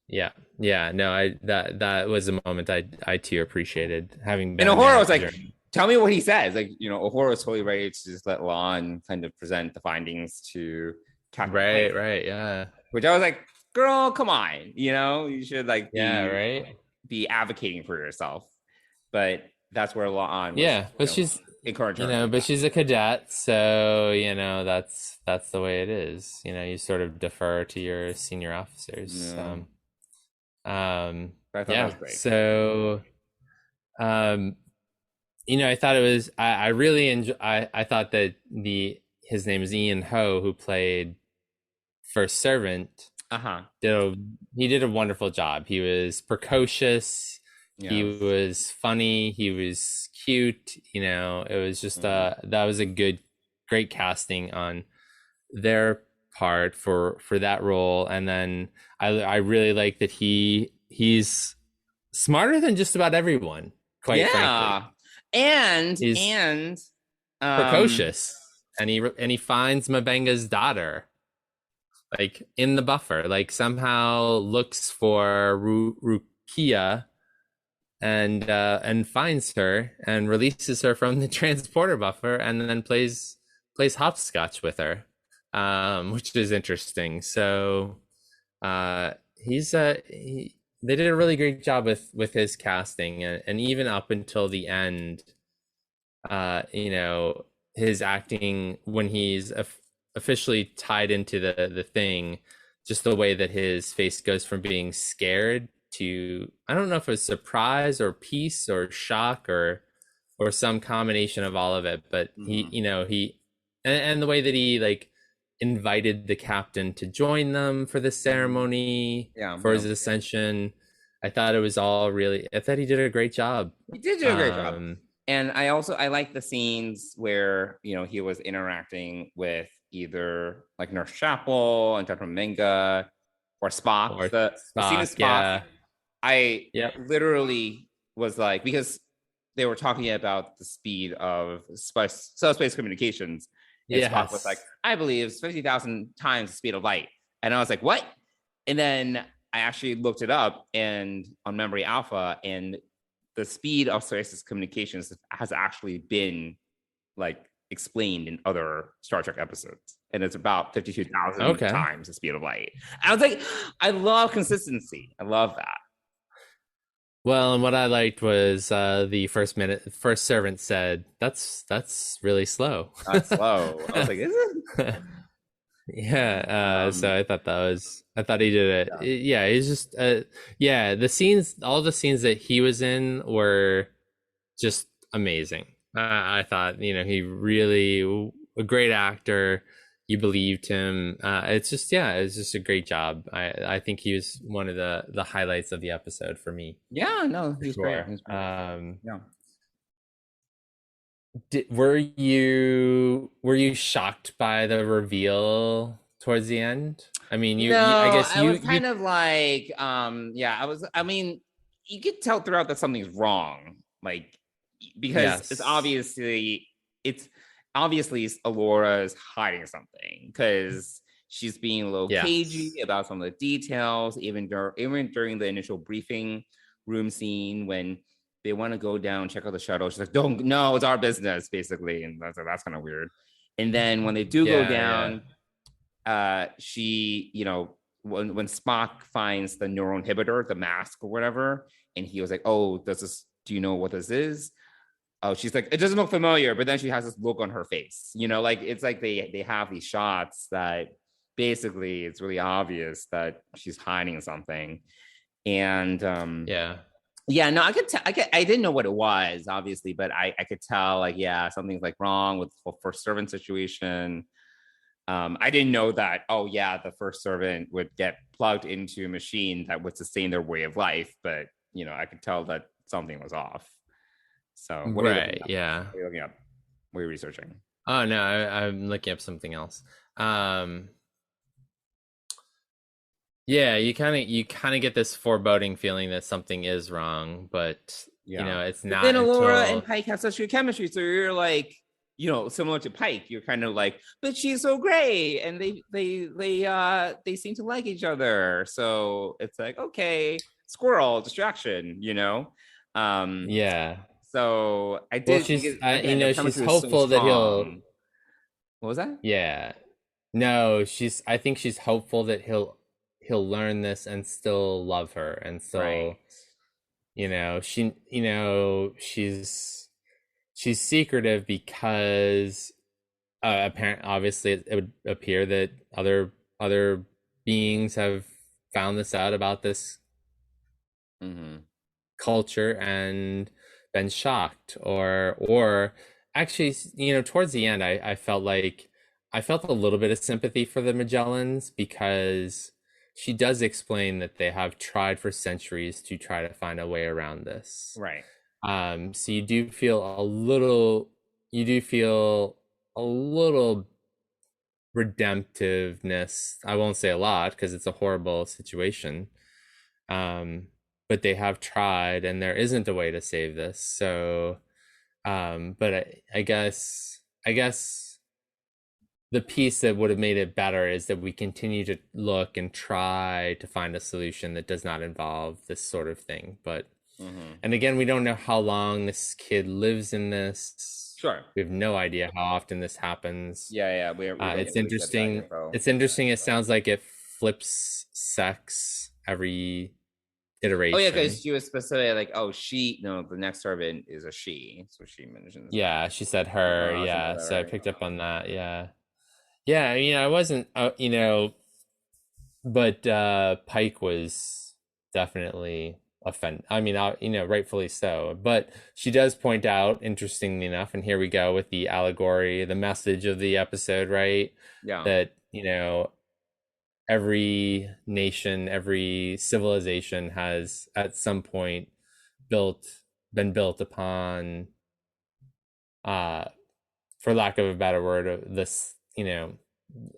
That was a moment I too appreciated, having been. And Uhura was like, tell me what he says. Like, Uhura was totally ready to just let La'an kind of present the findings to Captain Pike. Right, yeah. Which I was like, girl, come on, you should like be advocating for yourself. But that's where La'an was, but she's encouraging but she's a cadet, so that's the way it is. You sort of defer to your senior officers. I thought that was great. So I thought it was I really I thought that his name is Ian Ho, who played First Servant. He did a wonderful job. He was precocious. He was funny. He was cute. It was just that was a great casting on their part for that role. And then I really like that he's smarter than just about everyone, quite frankly. And precocious, and he finds Mabenga's daughter like in the buffer, like somehow looks for Rukia and finds her and releases her from the transporter buffer, and then plays hopscotch with her, which is interesting. So they did a really great job with his casting, and even up until the end, his acting when he's officially tied into the thing, just the way that his face goes from being scared to, I don't know if it was surprise or peace or shock or or some combination of all of it. But he and the way that he like invited the captain to join them for the ceremony for his ascension, I thought it was all really. I thought he did a great job. He did do a great job. And I like the scenes where he was interacting with either like Nurse Chapel and Dr. Minga or Spock. Or the scene of Spock. Yeah. I literally was like, because they were talking about the speed of subspace communications. And Spock was like, I believe it's 50,000 times the speed of light. And I was like, what? And then I actually looked it up and on Memory Alpha, and the speed of subspace communications has actually been like explained in other Star Trek episodes. And it's about 52,000 times the speed of light. And I was like, I love consistency. I love that. Well, and what I liked was the first servant said, that's really slow. That's slow. I was like, is it? Yeah. So I thought he did it. Yeah. He's just, all the scenes that he was in were just amazing. I thought, he really a great actor. You believed him. It's just a great job. I think he was one of the highlights of the episode for me. Yeah, no, he's great. He's great. Were you shocked by the reveal towards the end? I mean, I guess I was kind of like, I was. I mean, you could tell throughout that something's wrong, like because it's obviously Alora is hiding something because she's being a little cagey about some of the details, even during the initial briefing room scene when they want to go down, check out the shuttle. She's like, no, it's our business, basically. And that's kind of weird. And then when they do go down, she, when Spock finds the neural inhibitor, the mask or whatever, and he was like, oh, do you know what this is? Oh, she's like, it doesn't look familiar, but then she has this look on her face, like it's like they have these shots that basically it's really obvious that she's hiding something. And no, I could tell. I didn't know what it was, obviously, but I could tell, like, something's like wrong with the first servant situation. I didn't know that. Oh, the first servant would get plugged into a machine that would sustain their way of life, but I could tell that something was off. So, what are you looking up? What are you researching? Oh no, I'm looking up something else. You kind of get this foreboding feeling that something is wrong, but it's not. Then Alora and Pike have such good chemistry, so you're like, similar to Pike, you're kind of like, but she's so great, and they seem to like each other, so it's like, okay, squirrel distraction, So I did. Well, she's hopeful that he'll. What was that? Yeah, no, I think she's hopeful that he'll learn this and still love her, and still, she's secretive because obviously it would appear that other beings have found this out about this culture and been shocked, or actually, towards the end, I felt a little bit of sympathy for the Magellans, because she does explain that they have tried for centuries to try to find a way around this. Right. So you do feel a little redemptiveness. I won't say a lot because it's a horrible situation. But they have tried, and there isn't a way to save this. So, but I guess the piece that would have made it better is that we continue to look and try to find a solution that does not involve this sort of thing. But, and again, we don't know how long this kid lives in this. Sure. We have no idea how often this happens. Yeah. It's interesting. It's interesting. It sounds like it flips sex every iteration. Oh yeah, because she was specifically like, the next servant is a she, so she mentions. Yeah, she said her. So I picked up on that. Yeah. I wasn't. But Pike was definitely rightfully so. But she does point out, interestingly enough, and here we go with the allegory, the message of the episode, right? Yeah. That, every nation, every civilization has at some point been built upon, for lack of a better word, this, in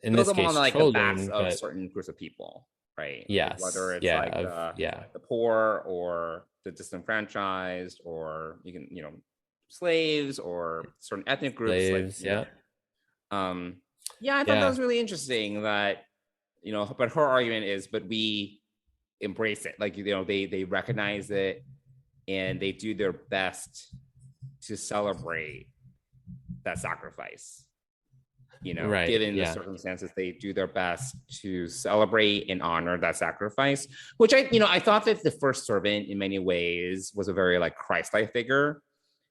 this case, like children, the backs of certain groups of people, right? Yes. Whether it's the poor or the disenfranchised, or you can, slaves or certain ethnic groups. Slaves, I thought that was really interesting that, but her argument is, but we embrace it. Like, they recognize it and they do their best to celebrate that sacrifice. Given the circumstances, they do their best to celebrate and honor that sacrifice, which I thought that the first servant in many ways was a very like Christ-like figure,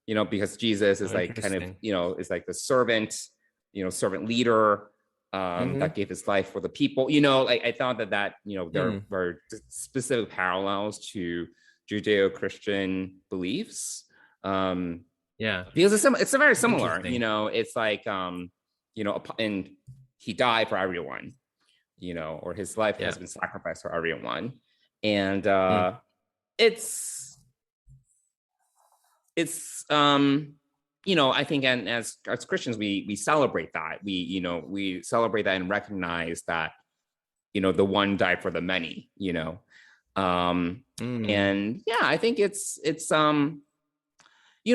because Jesus is like kind of, is like the servant, servant leader, that gave his life for the people. I thought that there were specific parallels to Judeo-Christian beliefs. Because it's very similar. It's like and he died for everyone, or his life has been sacrificed for everyone, and it's I think, and as Christians, we celebrate that. We celebrate that and recognize that, the one died for the many, and I think it's I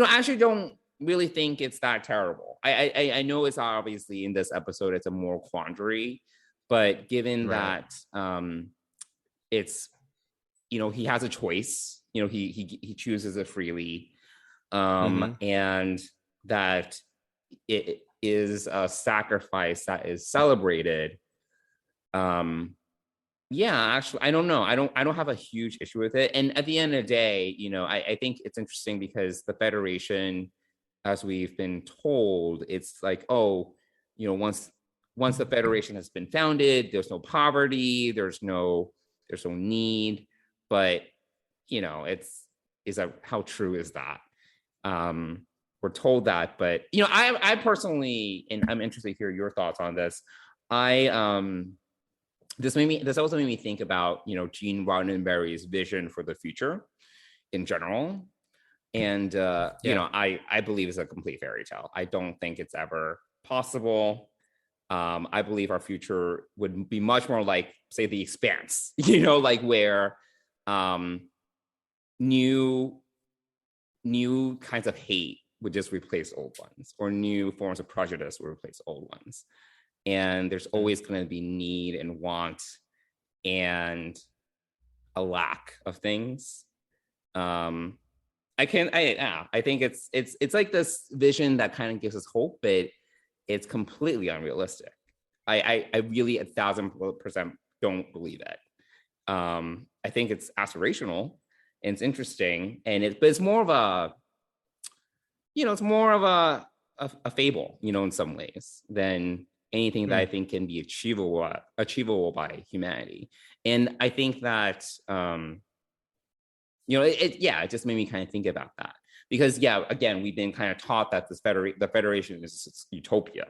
actually don't really think it's that terrible. I know it's obviously in this episode it's a more quandary, but given that it's he has a choice, he chooses it freely, and that it is a sacrifice that is celebrated. Actually, I don't know. I don't have a huge issue with it. And at the end of the day, I think it's interesting because the Federation, as we've been told, it's like, once the Federation has been founded, there's no poverty, there's no need. But how true is that? We're told that, but I personally, and I'm interested to hear your thoughts on this. This also made me think about Gene Roddenberry's vision for the future in general. And I believe it's a complete fairy tale. I don't think it's ever possible. I believe our future would be much more like, say, The Expanse, like where new kinds of hate would just replace old ones, or new forms of prejudice would replace old ones. And there's always going to be need and want and a lack of things. I think it's like this vision that kind of gives us hope, but it's completely unrealistic. I really 1,000% don't believe it. I think it's aspirational and it's interesting, but it's more of a, a fable, in some ways, than anything that I think can be achievable by humanity. And I think that it just made me kind of think about that, because again, we've been kind of taught that the Federation is utopia,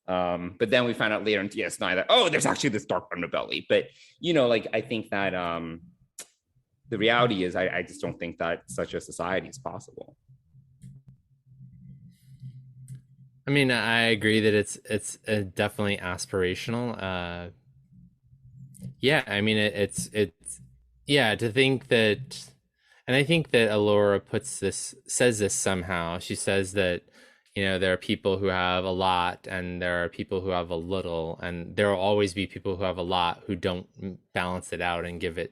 but then we found out later in DS9 that there's actually this dark underbelly. But I think that the reality is I just don't think that such a society is possible. I mean, I agree that it's definitely aspirational. I mean, it's to think that, and I think that Allura says this somehow. She says that, there are people who have a lot and there are people who have a little, and there will always be people who have a lot who don't balance it out and give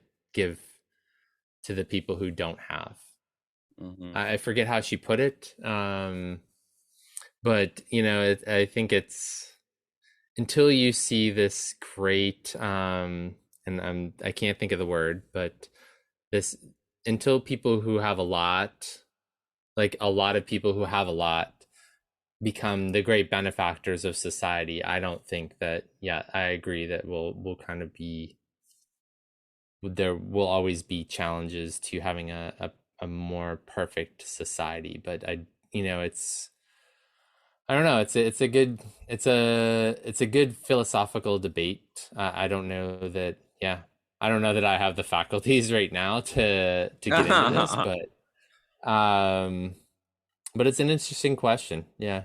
to the people who don't have. I forget how she put it. But I think it's, until you see this great, and I can't think of the word, but until people who have a lot, like a lot of people who have a lot, become the great benefactors of society, I don't think that. I agree that we'll kind of be there will always be challenges to having a more perfect society. But I don't know. It's a good philosophical debate. I don't know that. Yeah, I don't know that I have the faculties right now to get into this, but it's an interesting question. Yeah.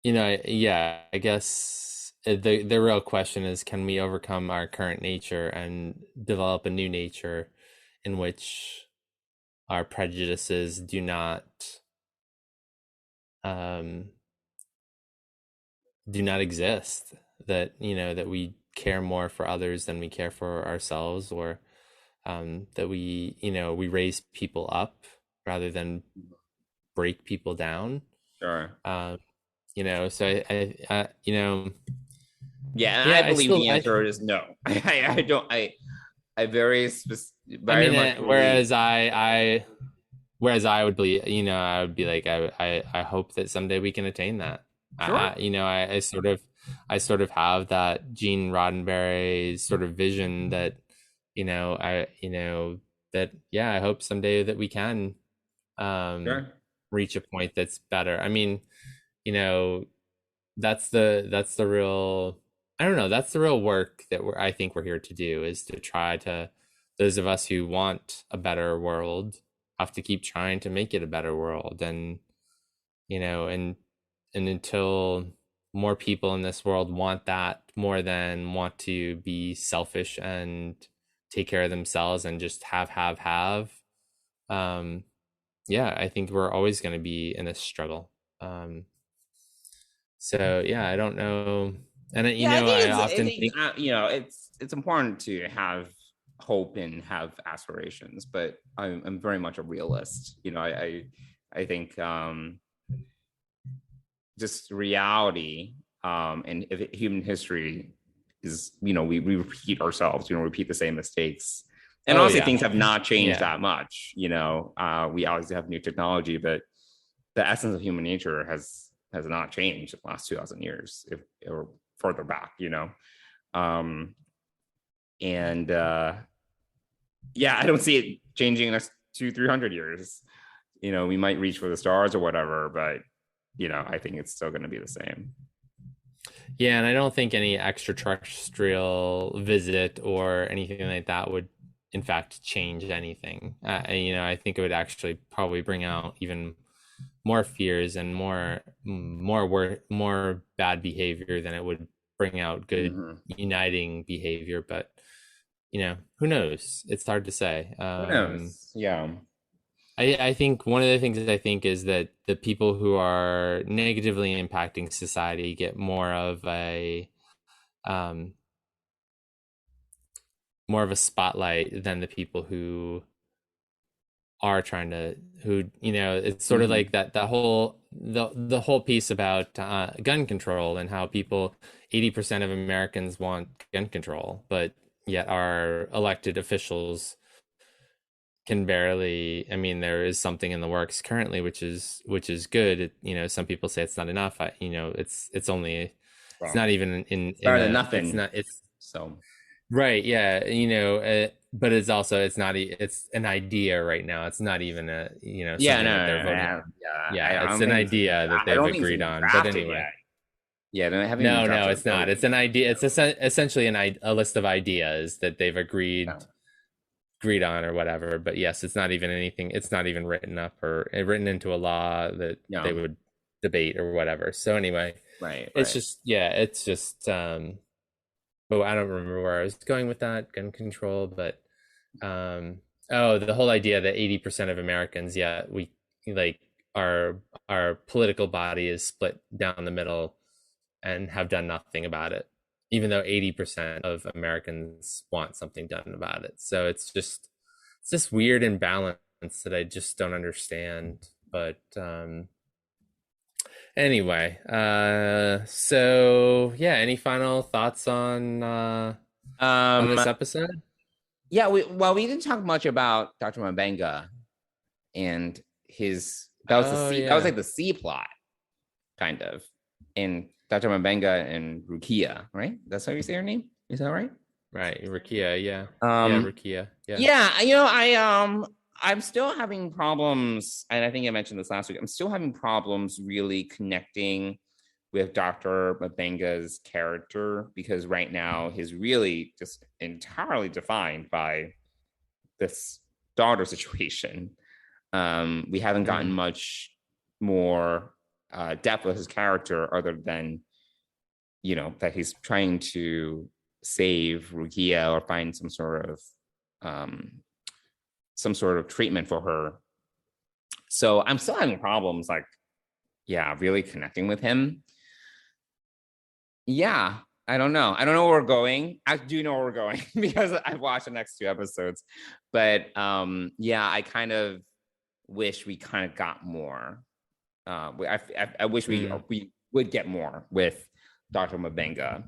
Yeah. I guess the real question is, can we overcome our current nature and develop a new nature in which our prejudices do not exist, that that we care more for others than we care for ourselves, or that we raise people up rather than break people down. Sure. So I yeah, I believe the answer is no. I don't. I very whereas I would believe, I would be like, I hope that someday we can attain that. Sure. I sort of have that Gene Roddenberry sort of vision that, I hope someday that we can sure. reach a point that's better. I mean, that's the real, I don't know, that's the real work that I think we're here to do, is to try to, those of us who want a better world have to keep trying to make it a better world. And and until more people in this world want that more than want to be selfish and take care of themselves and just have I think we're always going to be in a struggle. So yeah, I don't know. And I often think it's important to have hope and have aspirations, but I'm very much a realist. I think just reality and if human history is, we repeat ourselves, repeat the same mistakes. And honestly, things have not changed that much. We always have new technology, but the essence of human nature has not changed in the last 2,000 years, or further back. I don't see it changing in the next 200-300 years. We might reach for the stars or whatever, but I think it's still going to be the same. Yeah, and I don't think any extraterrestrial visit or anything like that would, in fact, change anything. I think it would actually probably bring out even more fears and more bad behavior than it would bring out good uniting behavior. But who knows? It's hard to say. Who knows? Yeah. I think one of the things that I think is that the people who are negatively impacting society get more of a spotlight than the people who are trying to, it's sort of like the whole piece about gun control, and how 80% of Americans want gun control, but yet our elected officials can barely. I mean, there is something in the works currently, which is good. Some people say it's not enough. It's only, it's not even in better than nothing. It's so right. Yeah. But it's also, it's an idea right now. It's not even a, it's an idea that they've agreed on. But anyway. No, it's not. It's an idea. It's essentially a list of ideas that they've agreed on or whatever. But yes, it's not even anything. It's not even written up or written into a law that they would debate or whatever. So anyway, it's just but I don't remember where I was going with that, gun control. But the whole idea that 80% of Americans, we like our political body is split down the middle and have done nothing about it, even though 80% of Americans want something done about it. So it's this weird imbalance that I just don't understand. But anyway, so yeah, any final thoughts on this episode? Yeah, we didn't talk much about Dr. Mbenga and his that was like the C plot, kind of, in Dr. Mbenga and Rukia, right? That's how you say her name? Is that right? Right, Rukia, yeah. Rukia. Yeah. Yeah, I'm still having problems, and I think I mentioned this last week. I'm still having problems really connecting with Dr. Mabenga's character, because right now he's really just entirely defined by this daughter situation. We haven't gotten much more depth of his character other than, that he's trying to save Rukia or find some sort of treatment for her. So I'm still having problems, really connecting with him. Yeah, I don't know. I don't know where we're going. I do know where we're going because I've watched the next 2 episodes. But I kind of wish we kind of got more. I wish we would get more with Dr. Mabenga.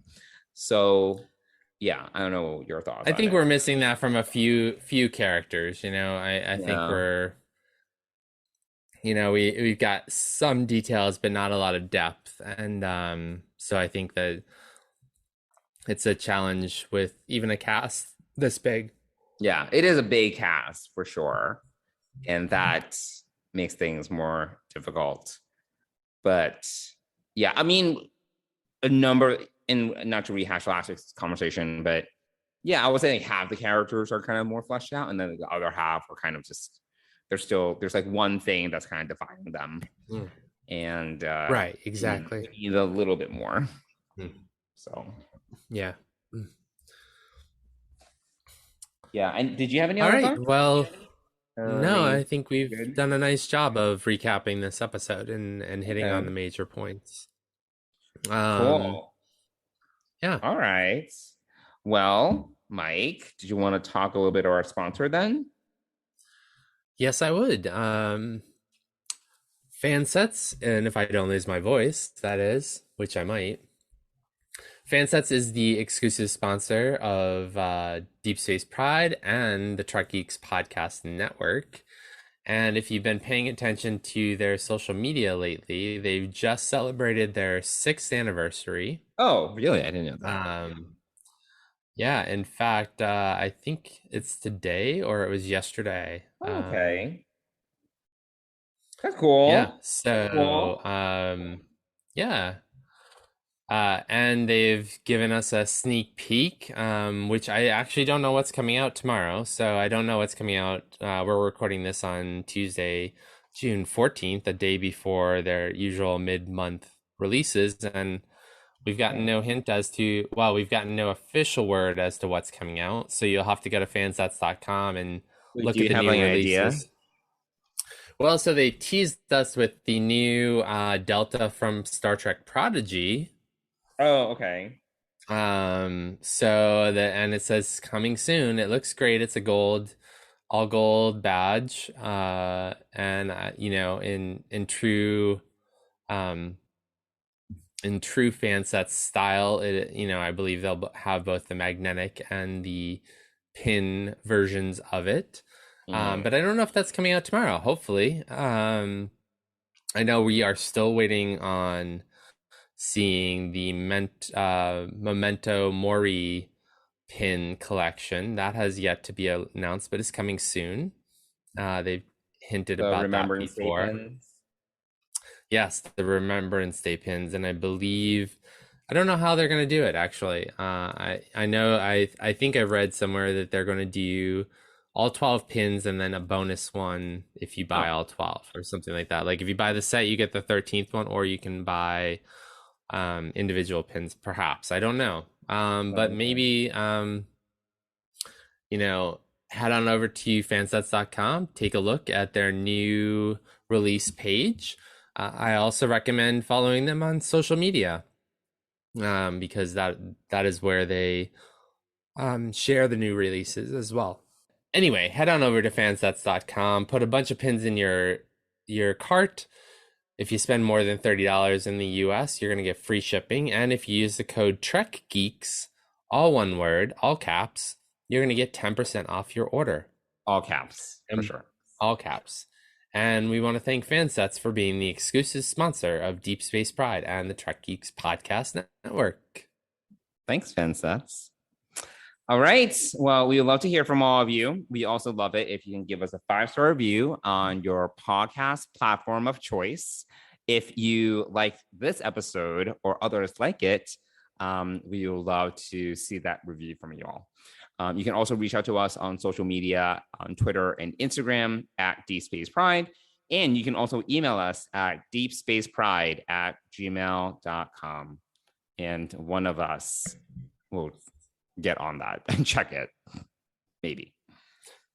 So yeah, I don't know your thoughts. I think we're missing that from a few characters. I think we're, we've got some details, but not a lot of depth, and so I think that it's a challenge with even a cast this big. Yeah, it is a big cast for sure, and that makes things more difficult. But yeah, I mean, a number, and not to rehash last week's conversation, but yeah, I would say half the characters are kind of more fleshed out, and then the other half are kind of just, there's like one thing that's kind of defining them. And right, exactly, we need a little bit more. So yeah. Yeah, and did you have any other thoughts? Well, no, I think we've done a nice job of recapping this episode and hitting on the major points. Cool. Yeah. All right. Well, Mike, did you want to talk a little bit to our sponsor then? Yes, I would. Fansets, and if I don't lose my voice, that is, which I might. Fansets is the exclusive sponsor of Deep Space Pride and the Trek Geeks Podcast Network. And if you've been paying attention to their social media lately, they've just celebrated their 6th anniversary. Oh, really? I didn't know that. Yeah, in fact, I think it's today or it was yesterday. Okay. That's cool. Yeah. So, yeah. And they've given us a sneak peek, which I actually don't know what's coming out tomorrow. So I don't know what's coming out. We're recording this on Tuesday, June 14th, the day before their usual mid-month releases. And we've gotten no hint we've gotten no official word as to what's coming out. So you'll have to go to fansets.com and look at the new releases. Idea? Well, so they teased us with the new Delta from Star Trek Prodigy. Oh, okay. And it says coming soon. It looks great. It's a all gold badge. And in true Fansets style, I believe they'll have both the magnetic and the pin versions of it. But I don't know if that's coming out tomorrow. Hopefully. I know we are still waiting on seeing the Memento Mori pin collection. That has yet to be announced, but it's coming soon. They've hinted about that before. Yes, the Remembrance Day pins, and I believe, I don't know how they're going to do it, actually. I think I read somewhere that they're going to do all 12 pins and then a bonus one if you buy all 12 or something like that. Like if you buy the set, you get the 13th one, or you can buy individual pins, perhaps. I don't know. But maybe, head on over to fansets.com, take a look at their new release page. I also recommend following them on social media, because that is where they share the new releases as well. Anyway, head on over to fansets.com, put a bunch of pins in your cart. If you spend more than $30 in the US, you're going to get free shipping. And if you use the code TrekGeeks, all one word, all caps, you're going to get 10% off your order. All caps, for sure. All caps. And we want to thank Fansets for being the exclusive sponsor of Deep Space Pride and the Trek Geeks Podcast Network. Thanks, Fansets. All right. Well, we would love to hear from all of you. We also love it if you can give us a 5-star review on your podcast platform of choice. If you like this episode or others like it, we would love to see that review from you all. You can also reach out to us on social media, on Twitter and Instagram at DeepSpacePride. And you can also email us at deepspacepride@gmail.com. And one of us will get on that and check it. Maybe.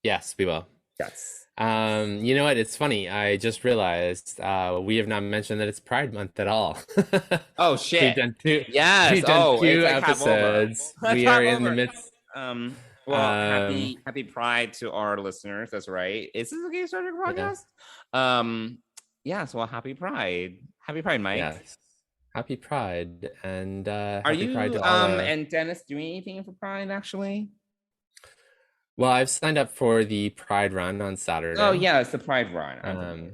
Yes, we will. Yes. You know what? It's funny. I just realized we have not mentioned that it's Pride Month at all. Oh shit! We've done two episodes. We are in the midst. Happy Pride to our listeners. That's right. Is this a Gay Star Trek podcast? Yeah. So happy Pride. Happy Pride, Mike. Yes. Happy Pride, and are you Pride to all and Dennis doing anything for Pride actually? Well, I've signed up for the Pride Run on Saturday. Oh yeah, it's the Pride Run.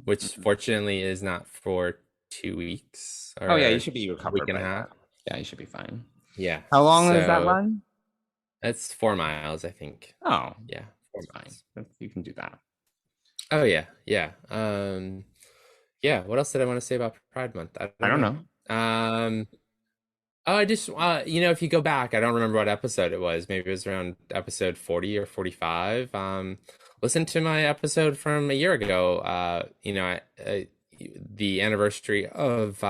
Which fortunately is not for 2 weeks. Oh yeah, you should be recovered. Week and a half. Yeah, you should be fine. Yeah. How long is that run? It's 4 miles, I think. Oh yeah, 4 miles. You can do that. Oh yeah. Yeah, what else did I want to say about Pride Month? I don't know. I just, if you go back, I don't remember what episode it was. Maybe it was around episode 40 or 45. Listen to my episode from a year ago. The anniversary of,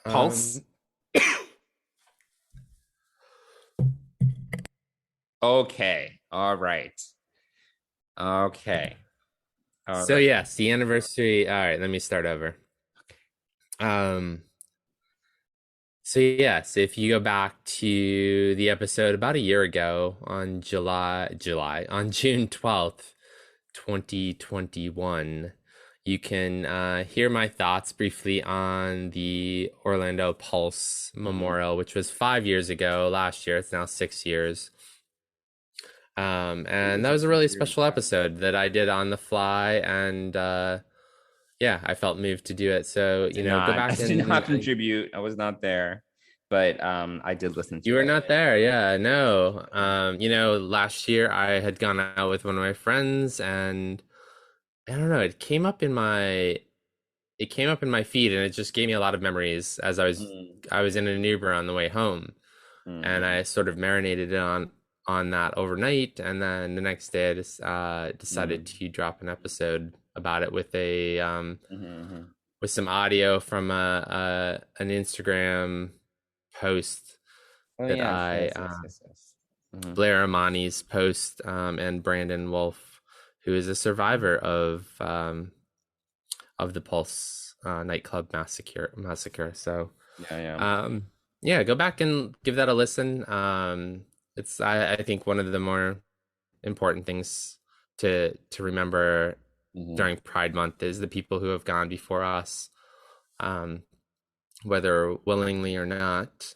Pulse. Okay. All right. Okay. So yes, the anniversary. All right, let me start over. So yes, if you go back to the episode about a year ago on June 12th, 2021, you can hear my thoughts briefly on the Orlando Pulse Memorial, which was 5 years ago. Last year, it's now 6 years. And that was a really special episode that I did on the fly, and I felt moved to do it. So go back. I did not contribute. I was not there, but I did listen to You were not there, yeah, no. Last year I had gone out with one of my friends, and I don't know, it came up in my feed, and it just gave me a lot of memories as I was in an Uber on the way home, and I sort of marinated it on that overnight, and then the next day I decided to drop an episode about it with with some audio from an Instagram post Blair Amani's post, and Brandon Wolf, who is a survivor of the Pulse nightclub massacre. So go back and give that a listen. It's I think one of the more important things to remember during Pride Month is the people who have gone before us, whether willingly or not,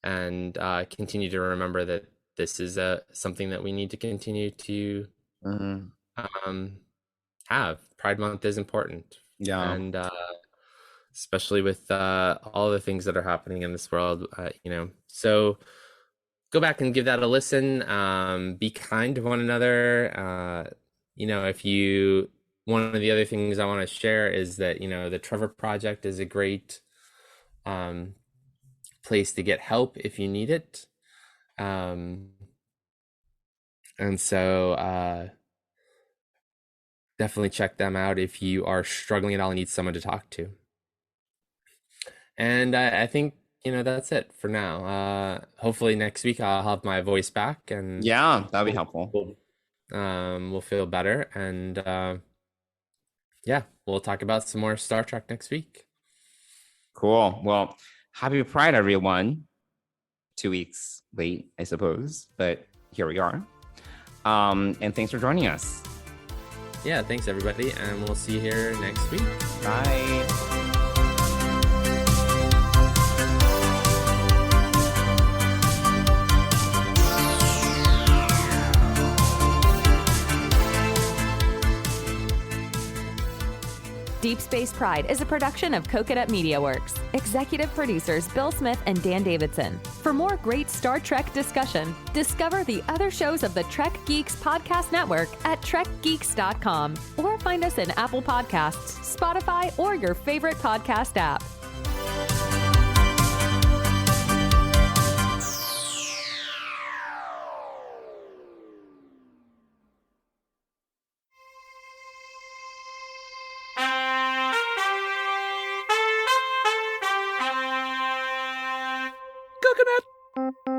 and continue to remember that this is something that we need to continue to have. Pride Month is important, and especially with all the things that are happening in this world, so go back and give that a listen. Be kind to one another. One of the other things I want to share is that, the Trevor Project is a great place to get help if you need it. And so definitely check them out if you are struggling at all and need someone to talk to. And I think, that's it for now. Hopefully next week I'll have my voice back, and that'll be helpful. We'll feel better, and we'll talk about some more Star Trek next week. Cool. Well, happy Pride, everyone. 2 weeks late, I suppose, but here we are. And thanks for joining us. Yeah, thanks everybody, and we'll see you here next week. Bye. Deep Space Pride is a production of Coconut Media Works. Executive producers Bill Smith and Dan Davidson. For more great Star Trek discussion, discover the other shows of the Trek Geeks Podcast Network at trekgeeks.com or find us in Apple Podcasts, Spotify, or your favorite podcast app. Coconut.